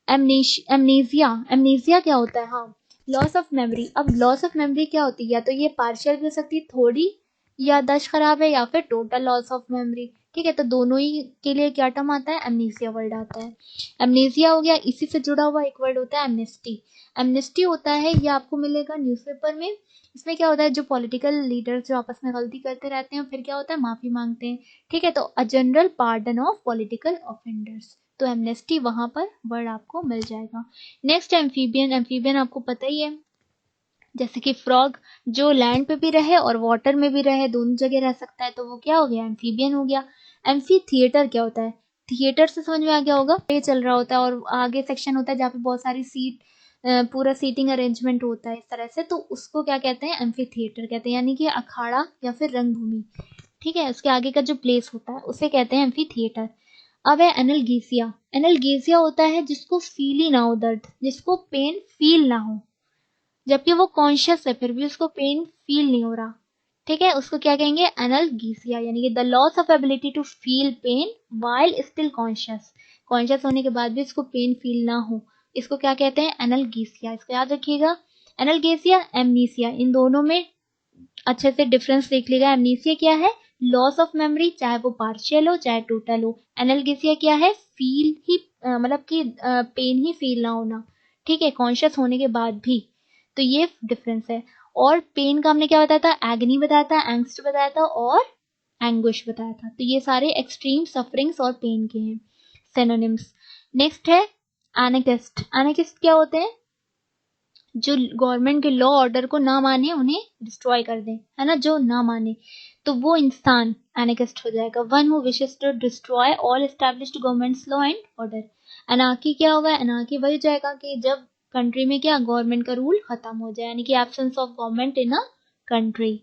Amnesia, amnesia क्या होता है, हाँ, लॉस ऑफ मेमोरी। अब लॉस ऑफ मेमोरी क्या होती है, या तो ये पार्शियल भी हो सकती है, थोड़ी याददाश्त खराब है, या फिर टोटल लॉस ऑफ मेमोरी, ठीक है। तो दोनों ही के लिए क्या टर्म आता है, एमनेसिया वर्ड आता है। एमनेसिया हो गया, इसी से जुड़ा हुआ एक वर्ड होता है एमनेस्टी। एमनेस्टी होता है, ये आपको मिलेगा न्यूज़पेपर में। इसमें क्या होता है, जो पॉलिटिकल लीडर्स जो आपस में गलती करते रहते हैं फिर क्या होता है, माफी मांगते हैं, ठीक है। तो a general pardon of political offenders, तो एमनेस्टी वहां पर वर्ड आपको मिल जाएगा। नेक्स्ट एम्फीबियन, एम्फीबियन आपको पता ही है, जैसे कि फ्रॉग, जो लैंड पे भी रहे और वाटर में भी रहे, दोनों जगह रह सकता है, तो वो क्या हो गया, एम्फीबियन हो गया। एम्फी थिएटर क्या होता है, थिएटर से समझ में आ गया होगा, ये चल रहा होता है और आगे सेक्शन होता है जहाँ पे बहुत सारी सीट, पूरा सीटिंग अरेंजमेंट होता है इस तरह से, तो उसको क्या कहते हैं, एम्फी थिएटर कहते हैं, यानी कि अखाड़ा या फिर रंगभूमि, ठीक है। उसके आगे का जो प्लेस होता है उसे कहते हैं एम्फी थिएटर। अब है एनलगेसिया, एनलगेसिया होता है जिसको फील ही ना हो दर्द, जिसको पेन फील ना हो, जबकि वो कॉन्शियस है फिर भी उसको पेन फील नहीं हो रहा, ठीक है, उसको क्या कहेंगे, एनलगीसिया, यानी कि the loss of ability to feel pain while still conscious, conscious होने के बाद भी इसको पेन फील ना हो, इसको क्या कहते हैं, एनलगीसिया, इसको याद रखिएगा। एनलगेसिया, एमनीसिया, इन दोनों में अच्छे से डिफरेंस देख लीजिएगा। एमनीसिया क्या है, लॉस ऑफ मेमोरी, चाहे वो पार्शियल हो चाहे टोटल हो। एनलगेसिया क्या है, फील ही मतलब कि पेन ही फील ना होना, ठीक है, कॉन्शियस होने के बाद भी, तो ये डिफरेंस है। और पेन का हमने क्या बताया था, एग्नी बताया था, एंग्स्ट बताया था और एंग्विश बताया था, तो ये सारे एक्सट्रीम सफरिंग्स और पेन के हैं सिनोनिम्स। नेक्स्ट है एनाकिस्ट, एनाकिस्ट क्या होते हैं, जो गवर्नमेंट के लॉ ऑर्डर को ना माने उन्हें डिस्ट्रॉय कर दें, है ना, जो ना माने, तो वो इंसान एनाकिस्ट हो जाएगा। One who wishes to destroy all established governments law and order. Anarchy क्या होगा, अनार्की वही हो जाएगा कि जब कंट्री में क्या, गवर्नमेंट का रूल खत्म हो जाए, यानी कि absence of government in a country.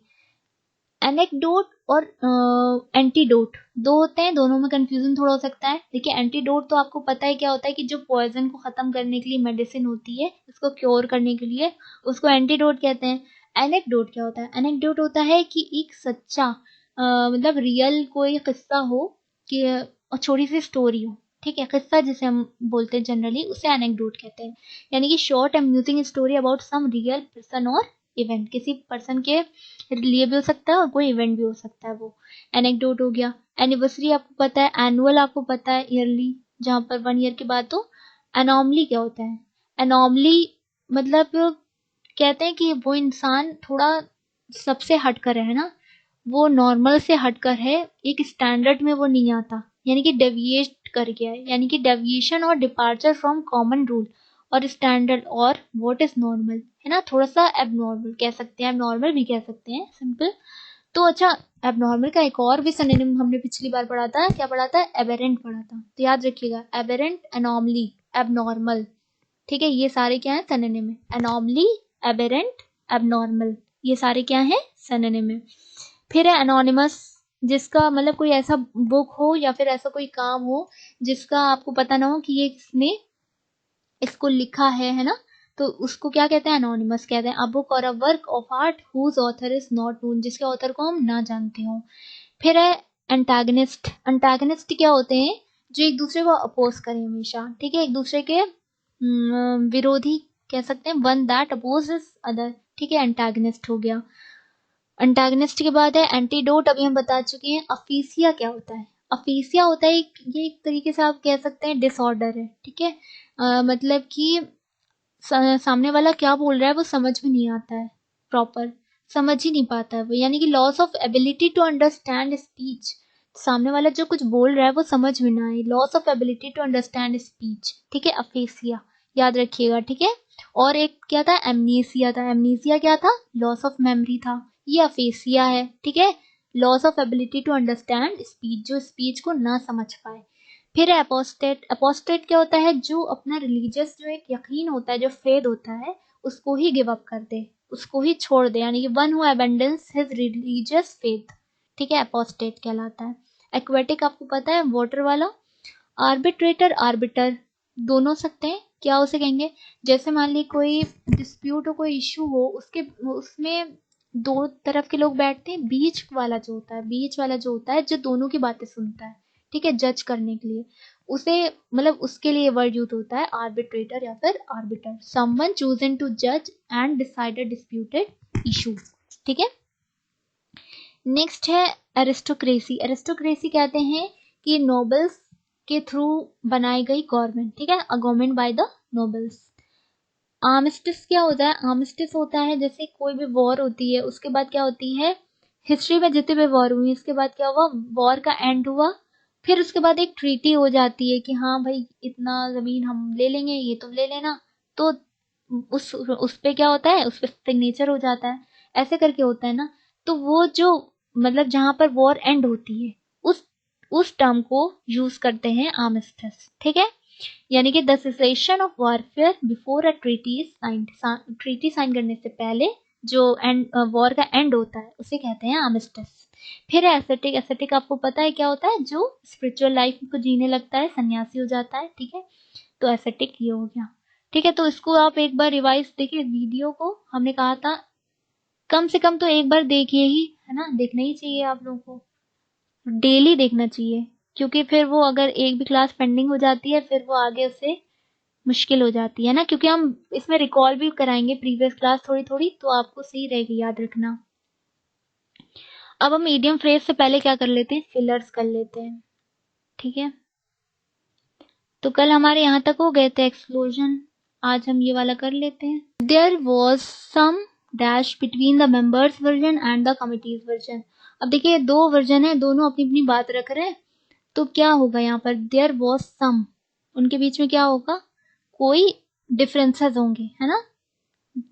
Anecdote और एंटीडोट दो होते हैं, दोनों में कंफ्यूजन थोड़ा हो सकता है। देखिए एंटीडोट तो आपको पता है क्या होता है, कि जो पॉइजन को खत्म करने के लिए मेडिसिन होती है, उसको क्योर करने के लिए, उसको एंटीडोट कहते हैं। एनेक्डोट क्या होता है, एनेक्डोट होता है कि एक सच्चा मतलब रियल कोई किस्सा हो, कि और छोटी सी स्टोरी हो, ठीक है, किस्सा जिसे हम बोलते हैं जनरली, उसे एनेक्डोट कहते हैं, यानी कि short amusing story about some real person और इवेंट, किसी पर्सन के लिए भी हो सकता है और कोई इवेंट भी हो सकता है, वो एनेक्डोट हो गया। एनिवर्सरी आपको पता है, एनुअल आपको पता है, ईयरली जहाँ पर 1 ईयर की बात हो। एनॉमली क्या होता है, एनॉमली मतलब कहते हैं कि वो इंसान थोड़ा सबसे हटकर है ना, वो नॉर्मल से हटकर है, एक स्टैंडर्ड में वो नहीं आता, यानी कि डेविएट कर गया है, यानी कि डेविएशन और डिपार्चर फ्रॉम कॉमन रूल और स्टैंडर्ड और व्हाट इज नॉर्मल, है ना, थोड़ा सा एबनॉर्मल कह सकते हैं, एबनॉर्मल भी कह सकते हैं, सिंपल। तो अच्छा, एबनॉर्मल का एक और भी सिनोनिम हमने पिछली बार पढ़ा था, क्या पढ़ा था, एबेरेंट पढ़ा था, तो याद रखिएगा, एबेरेंट, एनॉमली, एबनॉर्मल, ठीक है, ये सारे क्या है, सिनोनिम है। एनॉमली, एबेरेंट, एबनॉर्मल, ये सारे क्या है, सिनोनिम है। फिर है एनोनिमस, जिसका मतलब कोई ऐसा बुक हो या फिर ऐसा कोई काम हो जिसका आपको पता ना हो कि ये किसने इसको लिखा है ना, तो उसको क्या कहते हैं, एनोनिमस कहते हैं। अ बुक और a work of art whose author is not known, जिसके ऑथर को हम ना जानते हो। फिर है एंटागनिस्ट, एंटागनिस्ट क्या होते हैं, जो एक दूसरे को अपोज करें हमेशा, ठीक है, एक दूसरे के विरोधी कह सकते हैं, वन दैट अपोजेस अदर, ठीक है, एंटागनिस्ट हो गया। एंटागनिस्ट के बाद है एंटीडोट, अभी हम बता चुके हैं। अफीसिया क्या होता है, अफीसिया होता है ये एक तरीके से आप कह सकते हैं डिसऑर्डर है, ठीक है, मतलब कि सामने वाला क्या बोल रहा है वो समझ में नहीं आता है, प्रॉपर समझ ही नहीं पाता है वो, यानी कि loss of ability to understand speech, सामने वाला जो कुछ बोल रहा है वो समझ में ना आए, loss of ability to understand speech, ठीक है, अफेसिया, याद रखिएगा, ठीक है। और एक क्या था, एमनीसिया था। एमनीसिया क्या था, लॉस ऑफ मेमोरी था। ये अफेसिया है, ठीक है, loss of ability to understand speech, जो स्पीच को ना समझ पाए। फिर एपोस्टेट। एपोस्टेट क्या होता है, जो अपना रिलीजियस जो एक यकीन होता है, जो फेथ होता है, उसको ही गिव अप कर दे, उसको ही छोड़ दे, यानी कि one who abundance his religious faith, ठीक है, एपोस्टेट कहलाता है। एक्वेटिक आपको पता है, वाटर वाला। आर्बिट्रेटर, आर्बिटर दोनों सकते हैं, क्या उसे कहेंगे, जैसे मान ली कोई डिस्प्यूट हो, कोई इशू हो, उसके उसमें दो तरफ के लोग बैठते हैं, बीच वाला जो होता है, बीच वाला जो होता है, जो दोनों की बातें सुनता है, ठीक है, जज करने के लिए, उसे मतलब उसके लिए वर्ड यूज होता है आर्बिट्रेटर या फिर आर्बिटर। समवन चूजन टू जज and decide a disputed issue, ठीक है। नेक्स्ट है एरिस्टोक्रेसी। एरिस्टोक्रेसी कहते हैं कि नोबल्स के थ्रू बनाई गई गवर्नमेंट, ठीक है, a government by the nobles. Armistice क्या होता है, आर्मिस्टिस होता है जैसे कोई भी वॉर होती है, उसके बाद क्या होती है, हिस्ट्री में जितने भी वॉर हुई, इसके बाद क्या हुआ, वॉर का एंड हुआ, फिर उसके बाद एक ट्रीटी हो जाती है कि हाँ भाई इतना जमीन हम ले लेंगे, ये तुम ले लेना, तो उस पे क्या होता है, उस पे सिग्नेचर हो जाता है, ऐसे करके होता है ना। तो वो जो मतलब जहां पर वॉर एंड होती है, उस टर्म को यूज करते हैं आर्मिस्टिस, ठीक है, यानी कि the cessation of warfare before a treaty is signed. Treaty sign करने से पहले जो एंड वॉर का एंड होता है उसे कहते हैं आर्मिस्टिस। फिर एसेटिक। एसेटिक आपको पता है क्या होता है, जो स्पिरिचुअल लाइफ को जीने लगता है, सन्यासी हो जाता है, ठीक है, तो एसेटिक ये हो गया, ठीक है। तो इसको आप एक बार रिवाइज देखिए, वीडियो को हमने कहा था कम से कम तो एक बार देखिए ही, है ना, देखना ही चाहिए आप लोगों को, डेली देखना चाहिए, क्योंकि फिर वो अगर एक भी क्लास पेंडिंग हो जाती है, फिर वो आगे उससे मुश्किल हो जाती है ना, क्योंकि हम इसमें रिकॉल भी कराएंगे प्रीवियस क्लास थोड़ी थोड़ी, तो आपको सही रहेगी याद रखना। अब हम मीडियम फ्रेज से पहले क्या कर लेते हैं, फिलर्स कर लेते हैं, ठीक है। तो कल हमारे यहाँ तक हो गए थे एक्सप्लोजन, आज हम ये वाला कर लेते हैं। There was some dash between the members version and the committees version. अब देखिए दो वर्जन है, दोनों अपनी अपनी बात रख रहे हैं, तो क्या होगा यहाँ पर, देयर वॉज सम, उनके बीच में क्या होगा, कोई डिफरेंसेस होंगे, है ना,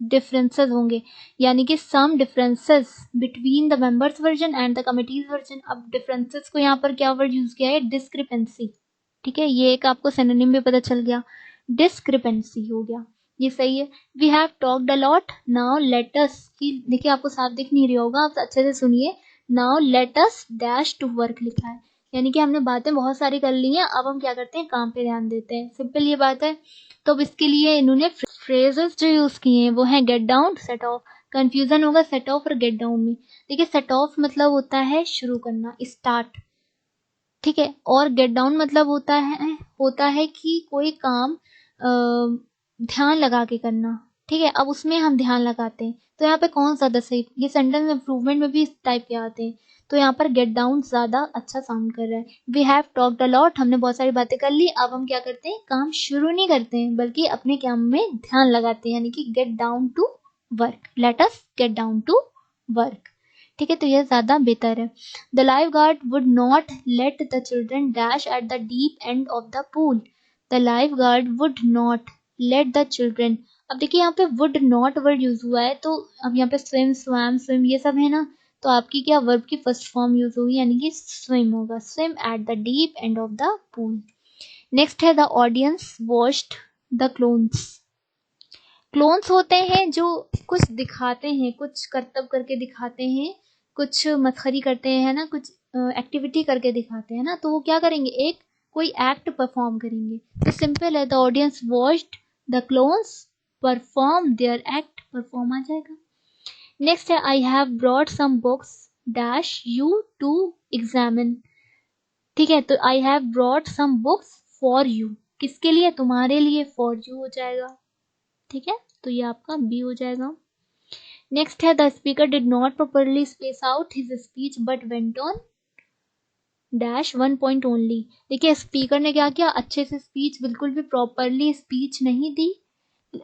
डिफरेंसेस होंगे, यानी कि some differences between the members version and the committees version. अब डिफरेंसेस को यहाँ पर क्या वर्ड यूज किया है, डिस्क्रिपेंसी, ठीक है, ये एक आपको सिनोनिम भी पता चल गया, डिस्क्रिपेंसी हो गया, ये सही है। We have talked a lot, now let us, देखिए आपको साफ दिख नहीं रहा होगा, आप अच्छे से सुनिए, now let us dash to work लिखा है, यानी कि हमने बातें बहुत सारी कर ली हैं, अब हम क्या करते हैं, काम पे ध्यान देते हैं, सिंपल ये बात है। तो अब इसके लिए इन्होंने फ्रेजेस जो यूज किए हैं वो है get down, set of. Confusion होगा सेट ऑफ और गेट डाउन में। देखिए सेट ऑफ मतलब होता है शुरू करना, स्टार्ट, ठीक है, और गेट डाउन मतलब होता है कि कोई काम ध्यान लगा के करना, ठीक है। अब उसमें हम ध्यान लगाते हैं, तो यहाँ पे कौन ज्यादा सही, ये सेंटेंस इम्प्रूवमेंट में भी इस टाइप के आते हैं, तो यहाँ पर गेट डाउन ज्यादा अच्छा साउंड कर रहा है। We have talked a lot, हमने बहुत सारी बातें कर ली, अब हम क्या करते हैं, काम शुरू नहीं करते हैं, बल्कि अपने काम में ध्यान लगाते हैं, यानी कि get down to work, let us get down to work, ठीक है, तो यह ज्यादा बेहतर है। The lifeguard would not let the children dash at the deep end of the pool. The lifeguard would not let the children. अब देखिए यहाँ पे वुड नॉट वर्ड यूज हुआ है, तो अब यहाँ पे स्विम, स्वैम, स्विम ये सब है ना, तो आपकी क्या वर्ब की फर्स्ट फॉर्म यूज होगी, यानी कि स्विम होगा, swim at the deep end of the pool. Next है the audience watched the clones. Clones होते हैं जो कुछ दिखाते हैं, कुछ करतब करके दिखाते हैं, कुछ मस्खरी करते हैं ना, कुछ एक्टिविटी करके दिखाते हैं ना, तो वो क्या करेंगे, एक कोई एक्ट परफॉर्म करेंगे। तो सिंपल है, the audience watched the clones perform their act, perform आ जाएगा। नेक्स्ट है I have brought some books dash you to examine, ठीक है, तो I have brought some books for you, किसके लिए, तुम्हारे लिए, फॉर यू हो जाएगा, ठीक है, तो ये आपका बी हो जाएगा। नेक्स्ट है the speaker did not properly space out his speech but went on dash one point only. देखिए स्पीकर ने क्या किया, अच्छे से स्पीच, बिल्कुल भी प्रॉपरली स्पीच नहीं दी,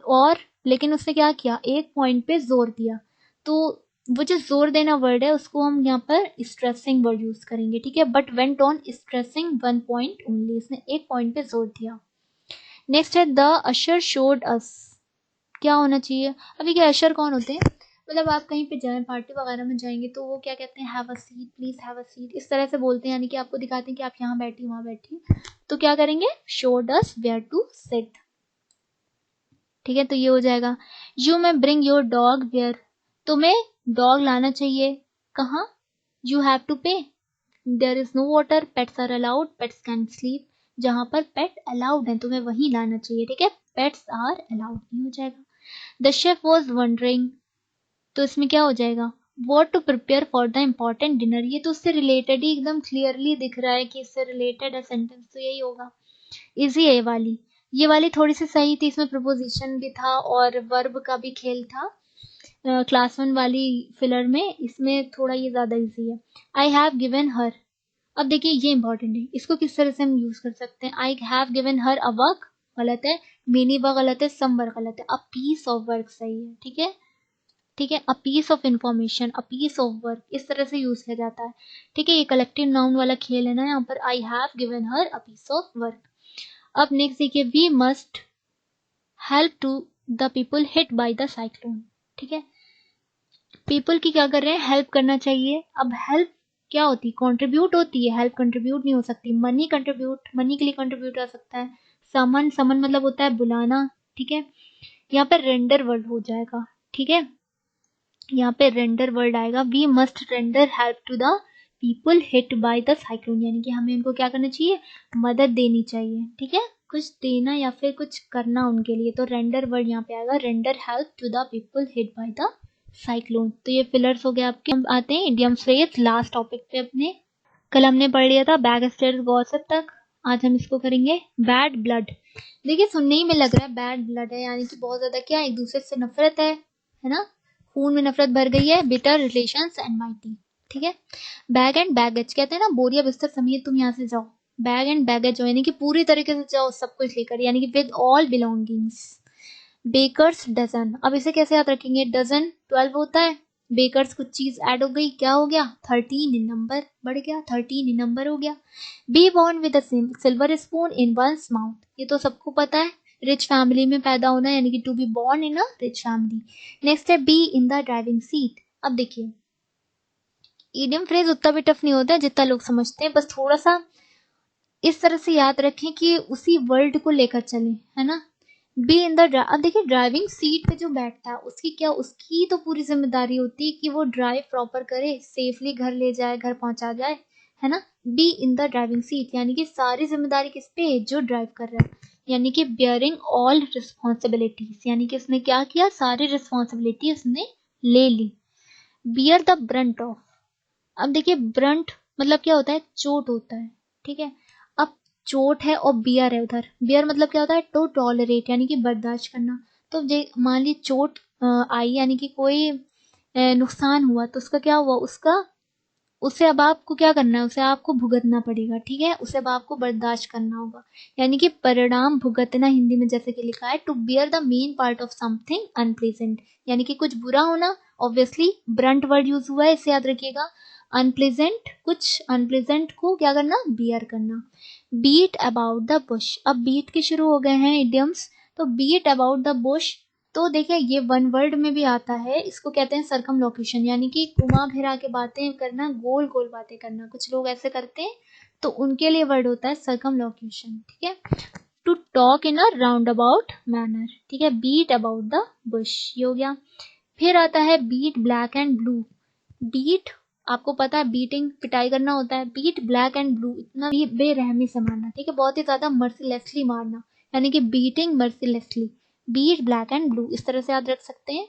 और लेकिन उसने क्या किया, एक पॉइंट पे जोर दिया, तो वो जो जोर देना वर्ड है उसको हम यहाँ पर स्ट्रेसिंग वर्ड यूज करेंगे, ठीक है, but went on stressing one point only, इसने एक पॉइंट पे जोर दिया। नेक्स्ट है द अशर शोड अस, क्या होना चाहिए? अभी क्या अशर कौन होते हैं? मतलब आप कहीं पे जाएं, पार्टी वगैरह में जाएंगे तो वो क्या कहते हैं, have a seat, please have a seat, इस तरह से बोलते हैं, यानी कि आपको दिखाते हैं कि आप यहाँ बैठी वहां बैठी। तो क्या करेंगे, showed us where to sit. ठीक है, तो ये हो जाएगा। You may bring your dog where, तुम्हें डॉग लाना चाहिए कहाँ? You have to pay, there is no water, pets are allowed, pets can sleep, जहां पर पेट अलाउड है तुम्हें वहीं लाना चाहिए। ठीक है, पेट्स आर अलाउड, ये हो जाएगा। द शेफ वॉज वंडरिंग, तो इसमें क्या हो जाएगा, what to prepare for the important dinner, ये तो उससे रिलेटेड ही एकदम क्लियरली दिख रहा है कि इससे रिलेटेड है सेंटेंस, तो यही होगा। इजी है ये वाली थोड़ी सी सही थी, इसमें प्रपोजिशन भी था और वर्ब का भी खेल था। क्लास 1 वाली फिलर में, इसमें थोड़ा ये ज्यादा इजी है। आई हैव गिवन हर, अब देखिए ये इंपॉर्टेंट है, इसको किस तरह से हम यूज कर सकते हैं। आई have given her a work गलत है, मेनी वर्क गलत है, सम वर्क गलत है, अ पीस ऑफ वर्क सही है। ठीक है, ठीक है, a piece of information, a piece of work, इस तरह से यूज किया जाता है। ठीक है, ये कलेक्टिव नाउन वाला खेल है ना यहाँ पर, I have given her a piece of work. अब नेक्स्ट देखिए, we must help to the people hit by the cyclone. ठीक है, पीपल की क्या कर रहे हैं, हेल्प करना चाहिए। अब हेल्प क्या होती है, कंट्रीब्यूट होती है, हेल्प कंट्रीब्यूट नहीं हो सकती। मनी कंट्रीब्यूट, मनी के लिए कंट्रीब्यूट आ सकता है। समन, समन मतलब होता है बुलाना। ठीक है, यहाँ पे रेंडर वर्ड हो जाएगा। ठीक है, यहाँ पे रेंडर वर्ड आएगा, we must render help to the people hit by the cyclone, यानी कि हमें उनको क्या करना चाहिए, मदद देनी चाहिए। ठीक है, कुछ देना या फिर कुछ करना उनके लिए, तो रेंडर वर्ड यहाँ पे आएगा, render help to the people hit by the cyclone. तो ये फिलर्स हो गए आपके। हम आते हैं इडियम फ्रेज लास्ट टॉपिक पे अपने। कल हमने पढ़ लिया था बैक स्टेयर्स गॉसिप तक, आज हम इसको करेंगे बैड ब्लड। देखिए सुनने ही में लग रहा है बैड ब्लड है, यानी कि बहुत ज्यादा क्या, एक दूसरे से नफरत है ना, खून में नफरत भर गई है, बिटर रिलेशंस एनवाइटी। ठीक है, बैग एंड बैगेज कहते हैं ना, बोरिया बिस्तर समेत तुम यहाँ से जाओ। बैग एंड बैगेज यानी कि पूरी तरीके से जाओ सब कुछ लेकर, यानी कि with all belongings. Baker's dozen, अब इसे कैसे याद रखेंगे, डजन 12 होता है, बेकर्स कुछ चीज ऐड हो गई, क्या हो गया, 13 इन नंबर बढ़ गया, 13 इन नंबर हो गया। Be born with a silver spoon in one's mouth, ये तो सबको पता है, रिच फैमिली में पैदा होना, यानी कि to be born in a rich family. Next है be in the driving seat. अब देखिए इडियम फ्रेज उतना भी टफ नहीं होता है जितना लोग समझते हैं, बस थोड़ा सा इस तरह से याद रखें कि उसी वर्ल्ड को लेकर चलें, है ना। बी इन द, अब देखिए ड्राइविंग सीट पे जो बैठता है उसकी क्या, उसकी तो पूरी जिम्मेदारी होती है कि वो ड्राइव प्रॉपर करे, सेफली घर ले जाए, घर पहुंचा जाए, है ना। B in the driving seat यानी कि सारी जिम्मेदारी किस पे, जो ड्राइव कर रहा है, यानी कि बियरिंग ऑल रिस्पॉन्सिबिलिटीज, यानी कि उसने क्या किया, सारी रिस्पॉन्सिबिलिटी उसने ले ली। बियर द ब्रंट ऑफ, अब देखिए ब्रंट मतलब क्या होता है, चोट होता है। ठीक है, अब चोट है और बियर है उधर, बियर मतलब क्या होता है, टू टॉलरेट यानी कि बर्दाश्त करना। तो मान ली चोट आई, यानी कि कोई नुकसान हुआ, तो उसका क्या हुआ, उसका, उसे अब आपको क्या करना है, उसे आपको भुगतना पड़ेगा। ठीक है, उसे अब आपको बर्दाश्त करना होगा, यानी कि परिणाम भुगतना, हिंदी में जैसे कि लिखा है, to bear the main part of something unpleasant, यानी कि कुछ बुरा होना। ऑब्वियसली ब्रंट वर्ड यूज हुआ है, इसे याद रखिएगा। अनप्लेजेंट, कुछ अनप्लेजेंट को क्या करना, बियर करना। बीट अबाउट द बुश, अब बीट के शुरू हो गए हैं इडियम्स, तो बीट अबाउट द बुश, तो देखिए ये वन वर्ड में भी आता है, इसको कहते हैं सरकमलोकेशन, यानी कि घुमा फिरा के बातें करना, गोल गोल बातें करना, कुछ लोग ऐसे करते हैं, तो उनके लिए वर्ड होता है सरकमलोकेशन। ठीक है, to talk in a roundabout manner. ठीक है, बीट अबाउट द बुश, ये हो गया। फिर आता है beat black and blue. Beat आपको पता है बीटिंग, पिटाई करना होता है, बीट ब्लैक एंड ब्लू, इतना भी बेरहमी से मारना। ठीक है, बहुत ही ज्यादा मर्सीलेसली मारना, यानी कि beating mercilessly. Beat black and blue, इस तरह से याद रख सकते हैं।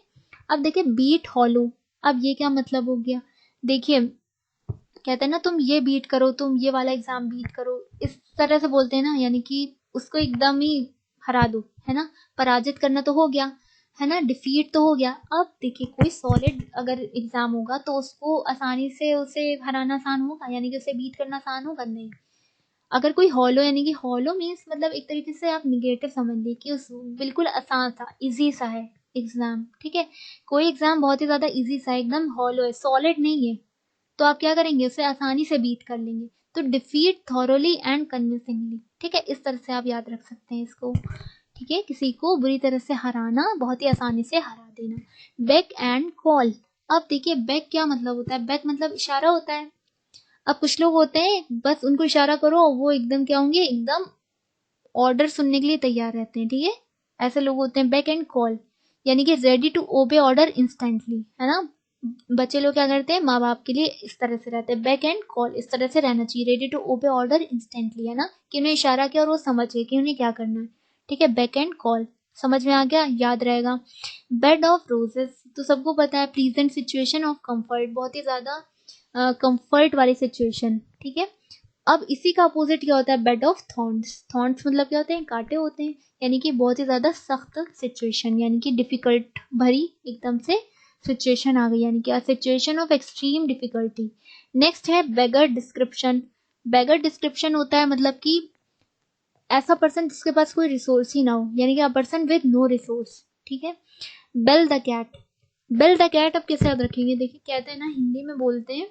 अब देखिए बीट हॉलो, अब ये क्या मतलब हो गया, देखिए कहते हैं ना तुम ये बीट करो, तुम ये वाला एग्जाम बीट करो, इस तरह से बोलते हैं ना, यानी कि उसको एकदम ही हरा दो, है ना। पराजित करना तो हो गया, है ना, डिफीट तो हो गया। अब देखिए कोई सॉलिड अगर एग्जाम होगा तो उसको आसानी से उसे हराना आसान होगा, यानी कि उसे बीट करना आसान होगा, नहीं। अगर कोई हॉलो, यानी कि हॉलो मीन्स मतलब एक तरीके से आप निगेटिव समझ लीजिए कि उस बिल्कुल आसान सा, इजी सा है एग्जाम। ठीक है, कोई एग्जाम बहुत ही ज्यादा इजी सा एकदम हॉलो है, सॉलिड नहीं है, तो आप क्या करेंगे, उसे आसानी से बीट कर लेंगे। तो डिफीट थॉरोली एंड कन्विंसिंगली, ठीक है, इस तरह से आप याद रख सकते हैं इसको, ठीक है, किसी को बुरी तरह से हराना, बहुत ही आसानी से हरा देना। बेक एंड कॉल, अब देखिए बेक क्या मतलब होता है, बेक मतलब इशारा होता है। अब कुछ लोग होते हैं बस उनको इशारा करो वो एकदम क्या होंगे, एकदम ऑर्डर सुनने के लिए तैयार रहते हैं, ठीक है, ऐसे लोग होते हैं। बैक एंड कॉल यानी कि ready to obey order instantly, है ना, बच्चे लोग क्या करते हैं माँ बाप के लिए इस तरह से रहते हैं, बैक एंड कॉल इस तरह से रहना चाहिए, ready to obey order instantly, है ना, कि उन्हें इशारा किया और वो समझ गए कि उन्हें क्या करना है, ठीक है, बैक एंड कॉल समझ में आ गया, याद रहेगा। बेड ऑफ रोजेस तो सबको पता है, प्लीजेंट सिचुएशन ऑफ कंफर्ट, बहुत ही ज्यादा कंफर्ट वाली सिचुएशन, ठीक है। अब इसी का अपोजिट क्या होता है, बेड ऑफ थॉर्न्स, थॉर्न्स मतलब क्या होते हैं, कांटे होते हैं, यानी कि बहुत ही ज्यादा सख्त सिचुएशन, यानी कि डिफिकल्ट भरी एकदम से सिचुएशन आ गई, यानी कि situation of extreme difficulty. Next है बेगर डिस्क्रिप्शन, बेगर डिस्क्रिप्शन होता है मतलब कि ऐसा पर्सन जिसके पास कोई रिसोर्स ही ना हो, यानी कि a person with no resource, ठीक है। Bell the cat, bell the cat अब कैसे याद रखेंगे, देखिए कहते हैं ना, हिंदी में बोलते हैं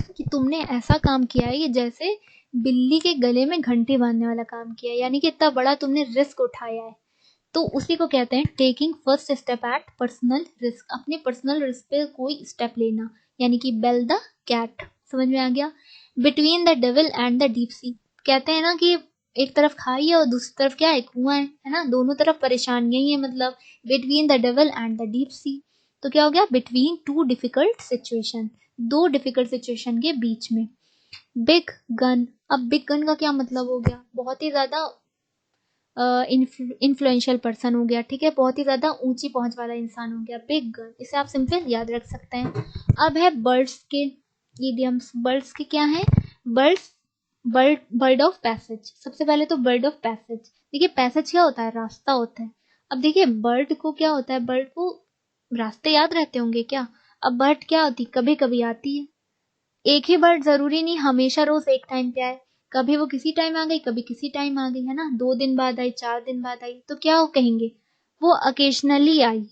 कि तुमने ऐसा काम किया है कि जैसे बिल्ली के गले में घंटी बांधने वाला काम किया है, यानी कि इतना बड़ा तुमने रिस्क उठाया है, तो उसी को कहते हैं taking first step at personal risk, अपने पर्सनल रिस्क पे कोई स्टेप लेना, यानी कि बेल द कैट, समझ में आ गया। Between the devil and the deep sea, कहते हैं ना कि एक तरफ खाई है और दूसरी तरफ क्या है, कुआं है ना, दोनों तरफ परेशानियां ही है, मतलब between the devil and the deep sea, तो क्या हो गया, बिटवीन टू डिफिकल्ट सिचुएशन, दो डिफिकल्ट सिचुएशन के बीच में। बिग गन, अब बिग गन का क्या मतलब हो गया, बहुत ही ज्यादा इन्फ्लुएंशियल पर्सन हो गया, ठीक है, बहुत ही ज्यादा ऊंची पहुंच वाला इंसान हो गया, बिग गन, इसे आप सिंपल याद रख सकते हैं। अब है बर्ड्स के इडियम्स, बर्ड्स के क्या है, बर्ड्स, बर्ड ऑफ पैसेज, सबसे पहले तो बर्ड ऑफ पैसेज, देखिए पैसेज क्या होता है, रास्ता होता है। अब देखिए बर्ड को क्या होता है, बर्ड को रास्ते याद रहते होंगे क्या, अब बर्ड क्या होती, कभी कभी आती है, एक ही बर्ड जरूरी नहीं हमेशा रोज एक टाइम पे आए, कभी वो किसी टाइम आ गई कभी किसी टाइम आ गई, है ना, 2 दिन बाद आई 4 दिन बाद आई, तो क्या वो कहेंगे, वो अकेजनली आई,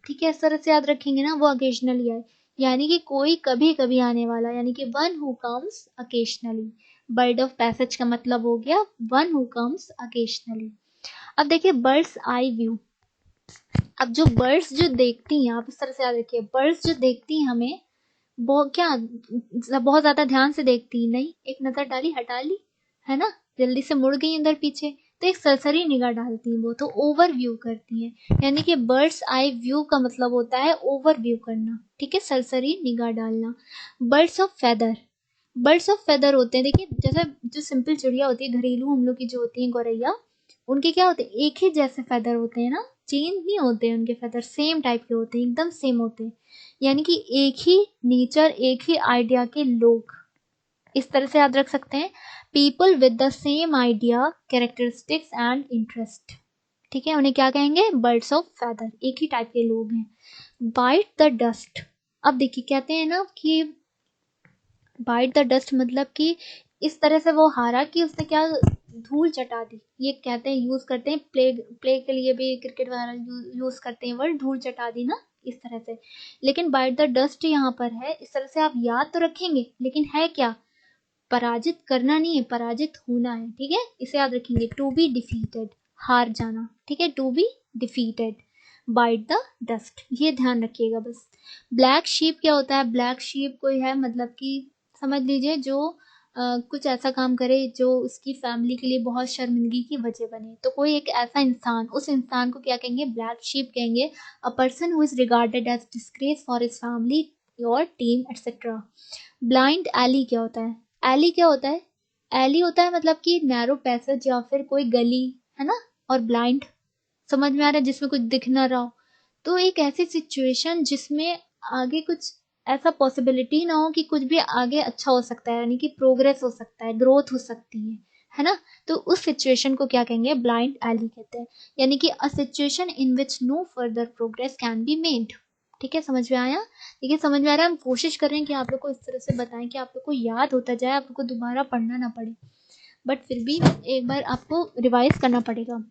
ठीक है, इस तरह से याद रखेंगे ना, वो अकेजनली आई, यानी कि कोई कभी कभी आने वाला, यानी कि one who comes occasionally, bird of passage का मतलब हो गया वन हु कम्स अकेजनली। अब देखिए बर्ड्स आई व्यू, अब जो बर्ड्स जो देखती हैं, आप इस तरह से याद रखिए, बर्ड्स जो देखती हैं हमें, बहुत क्या, बहुत ज्यादा ध्यान से देखती नहीं, एक नजर डाली हटा ली, है ना, जल्दी से मुड़ गई अंदर पीछे, तो एक सरसरी निगाह डालती हैं, वो तो ओवर व्यू करती हैं, यानी कि बर्ड्स आई व्यू का मतलब होता है ओवर व्यू करना, ठीक है, सरसरी निगाह डालना। Birds of feather, birds of feather होते हैं, देखिए जैसे जो सिंपल चिड़िया होती है घरेलू हम लोग की जो होती है गौरैया, उनके क्या होते हैं, एक ही जैसे फेदर होते हैं ना, चेंज नहीं होते हैं उनके फेदर, सेम टाइप के होते हैं, एकदम सेम होते हैं, यानी कि एक ही नेचर एक ही आइडिया के लोग, इस तरह से याद रख सकते हैं। People with the same idea characteristics and interest, ठीक है, उन्हें क्या कहेंगे, बर्ड्स ऑफ फेदर, एक ही टाइप के लोग हैं। बाइट द डस्ट, अब देखिए कहते हैं ना कि बाइट द डस्ट मतलब कि इस तरह से वो हारा कि उसने क्या, धूल चटा दी, ये कहते हैं यूज करते हैं प्ले, प्ले के लिए भी क्रिकेट वगैरह यूज करते हैं वर्ड, धूल चटा दी ना, इस तरह से। लेकिन बाइट द डस्ट यहाँ पर है, इस तरह से आप याद तो रखेंगे, लेकिन है क्या, पराजित करना नहीं है, पराजित होना है, ठीक है, इसे याद रखेंगे, टू बी डिफीटेड, हार जाना, ठीक है, to be defeated, bite the dust, ये ध्यान रखिएगा बस। ब्लैक शीप क्या होता है, ब्लैक शीप कोई है मतलब कि समझ लीजिए जो कुछ ऐसा काम करे जो उसकी फैमिली के लिए बहुत शर्मिंदगी की वजह बने, तो कोई एक ऐसा इंसान, उस इंसान को क्या कहेंगे, ब्लैक शीप कहेंगे, a person who is regarded as disgrace for his family your team etcetera. Blind alley क्या होता है, एली क्या होता है, एली होता है मतलब कि नैरो पैसेज या फिर कोई गली, है ना, और ब्लाइंड समझ में आ रहा है जिसमें कुछ दिख ना रहा हो, तो एक ऐसी सिचुएशन जिसमें आगे कुछ ऐसा पॉसिबिलिटी ना हो कि कुछ भी आगे अच्छा हो सकता है, यानी कि प्रोग्रेस हो सकता है, ग्रोथ हो सकती है ना, तो उस सिचुएशन को क्या कहेंगे, ब्लाइंड एली कहते हैं, यानी कि a situation in which no further progress can be made, ठीक है, समझ में आया, देखिए समझ में आ रहा है, हम कोशिश कर रहे हैं कि आप लोग को इस तरह से बताएं कि आप लोग को याद होता जाए, आप लोग को दोबारा पढ़ना ना पड़े, बट फिर भी एक बार आपको रिवाइज करना पड़ेगा।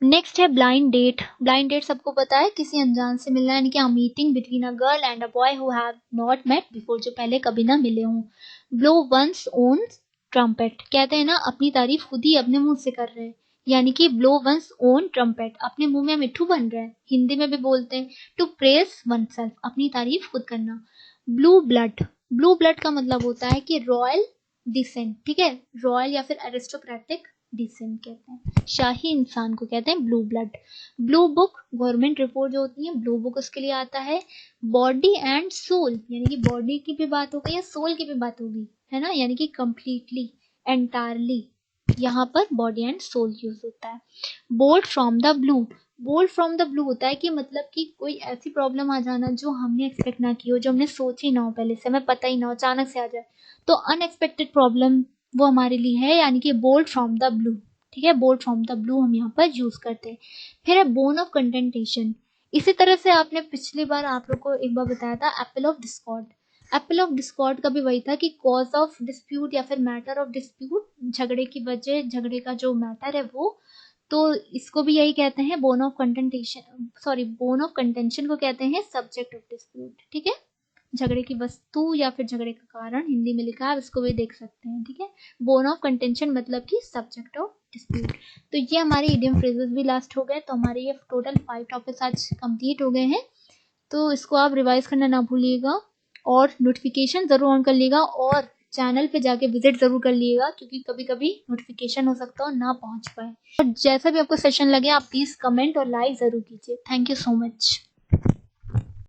नेक्स्ट है ब्लाइंड डेट, ब्लाइंड डेट सबको पता है, किसी अनजान से मिलना, यानी कि meeting between a girl and a boy who have not met before, जो पहले कभी ना मिले हों। ब्लो वंस ओन ट्रम्पेट, कहते हैं ना अपनी तारीफ खुद ही अपने मुंह से कर रहे हैं, यानी कि ब्लो वंस ओन ट्रम्पेट, अपने मुंह में मिट्ठू बन रहा है, हिंदी में भी बोलते हैं टू प्रेस वन सेल्फ, अपनी तारीफ खुद करना। ब्लू ब्लड, ब्लू ब्लड का मतलब होता है कि रॉयल डिसेंट, ठीक है, रॉयल या फिर एरिस्टोक्रेटिक डिसेंट कहते हैं, शाही इंसान को कहते हैं blue blood. Blue book, government report जो होती है ब्लू बुक उसके लिए आता है। बॉडी एंड सोल, यानी कि बॉडी की भी बात हो गई या सोल की भी बात होगी, है ना, यानी कि कंप्लीटली एंटायरली, यहाँ पर बॉडी एंड सोल यूज होता है। Bolt from the blue, bolt from the blue होता है कि मतलब कि कोई ऐसी प्रॉब्लम आ जाना जो हमने एक्सपेक्ट ना की हो, जो हमने सोची ना हो, पहले से हमें पता ही ना हो, अचानक से आ जाए, तो अनएक्सपेक्टेड प्रॉब्लम वो हमारे लिए है, यानी कि बोल्ड फ्रॉम द ब्लू, ठीक है, बोल्ड फ्रॉम द ब्लू हम यहाँ पर यूज करते हैं। फिर है बोन ऑफ कंटेंटेशन, इसी तरह से आपने पिछली बार आप लोग को एक बार बताया था Apple of Discord, Apple of Discord का भी वही था कि कॉज ऑफ डिस्प्यूट या फिर मैटर ऑफ डिस्प्यूट, झगड़े की वजह, झगड़े का जो मैटर है वो, तो इसको भी यही कहते हैं bone of contentation, sorry bone of contention को कहते हैं सब्जेक्ट ऑफ डिस्प्यूट, ठीक है, झगड़े की वस्तु या फिर झगड़े का कारण, हिंदी में लिखा है, आप इसको भी देख सकते हैं, ठीक है। बोन ऑफ कंटेंशन मतलब कि सब्जेक्ट ऑफ डिस्प्यूट। तो ये हमारे इडियम फ्रेजेस भी लास्ट हो गए, तो हमारे ये टोटल 5 टॉपिक्स आज कंप्लीट हो गए हैं, तो इसको आप रिवाइज करना ना भूलिएगा और नोटिफिकेशन जरूर ऑन कर लीजिएगा और चैनल पे जाके विजिट जरूर कर लीजिएगा, क्योंकि कभी कभी नोटिफिकेशन हो सकता है ना पहुंच पाए। और जैसा भी आपको सेशन लगे आप प्लीज कमेंट और लाइक जरूर कीजिए। Thank you so much.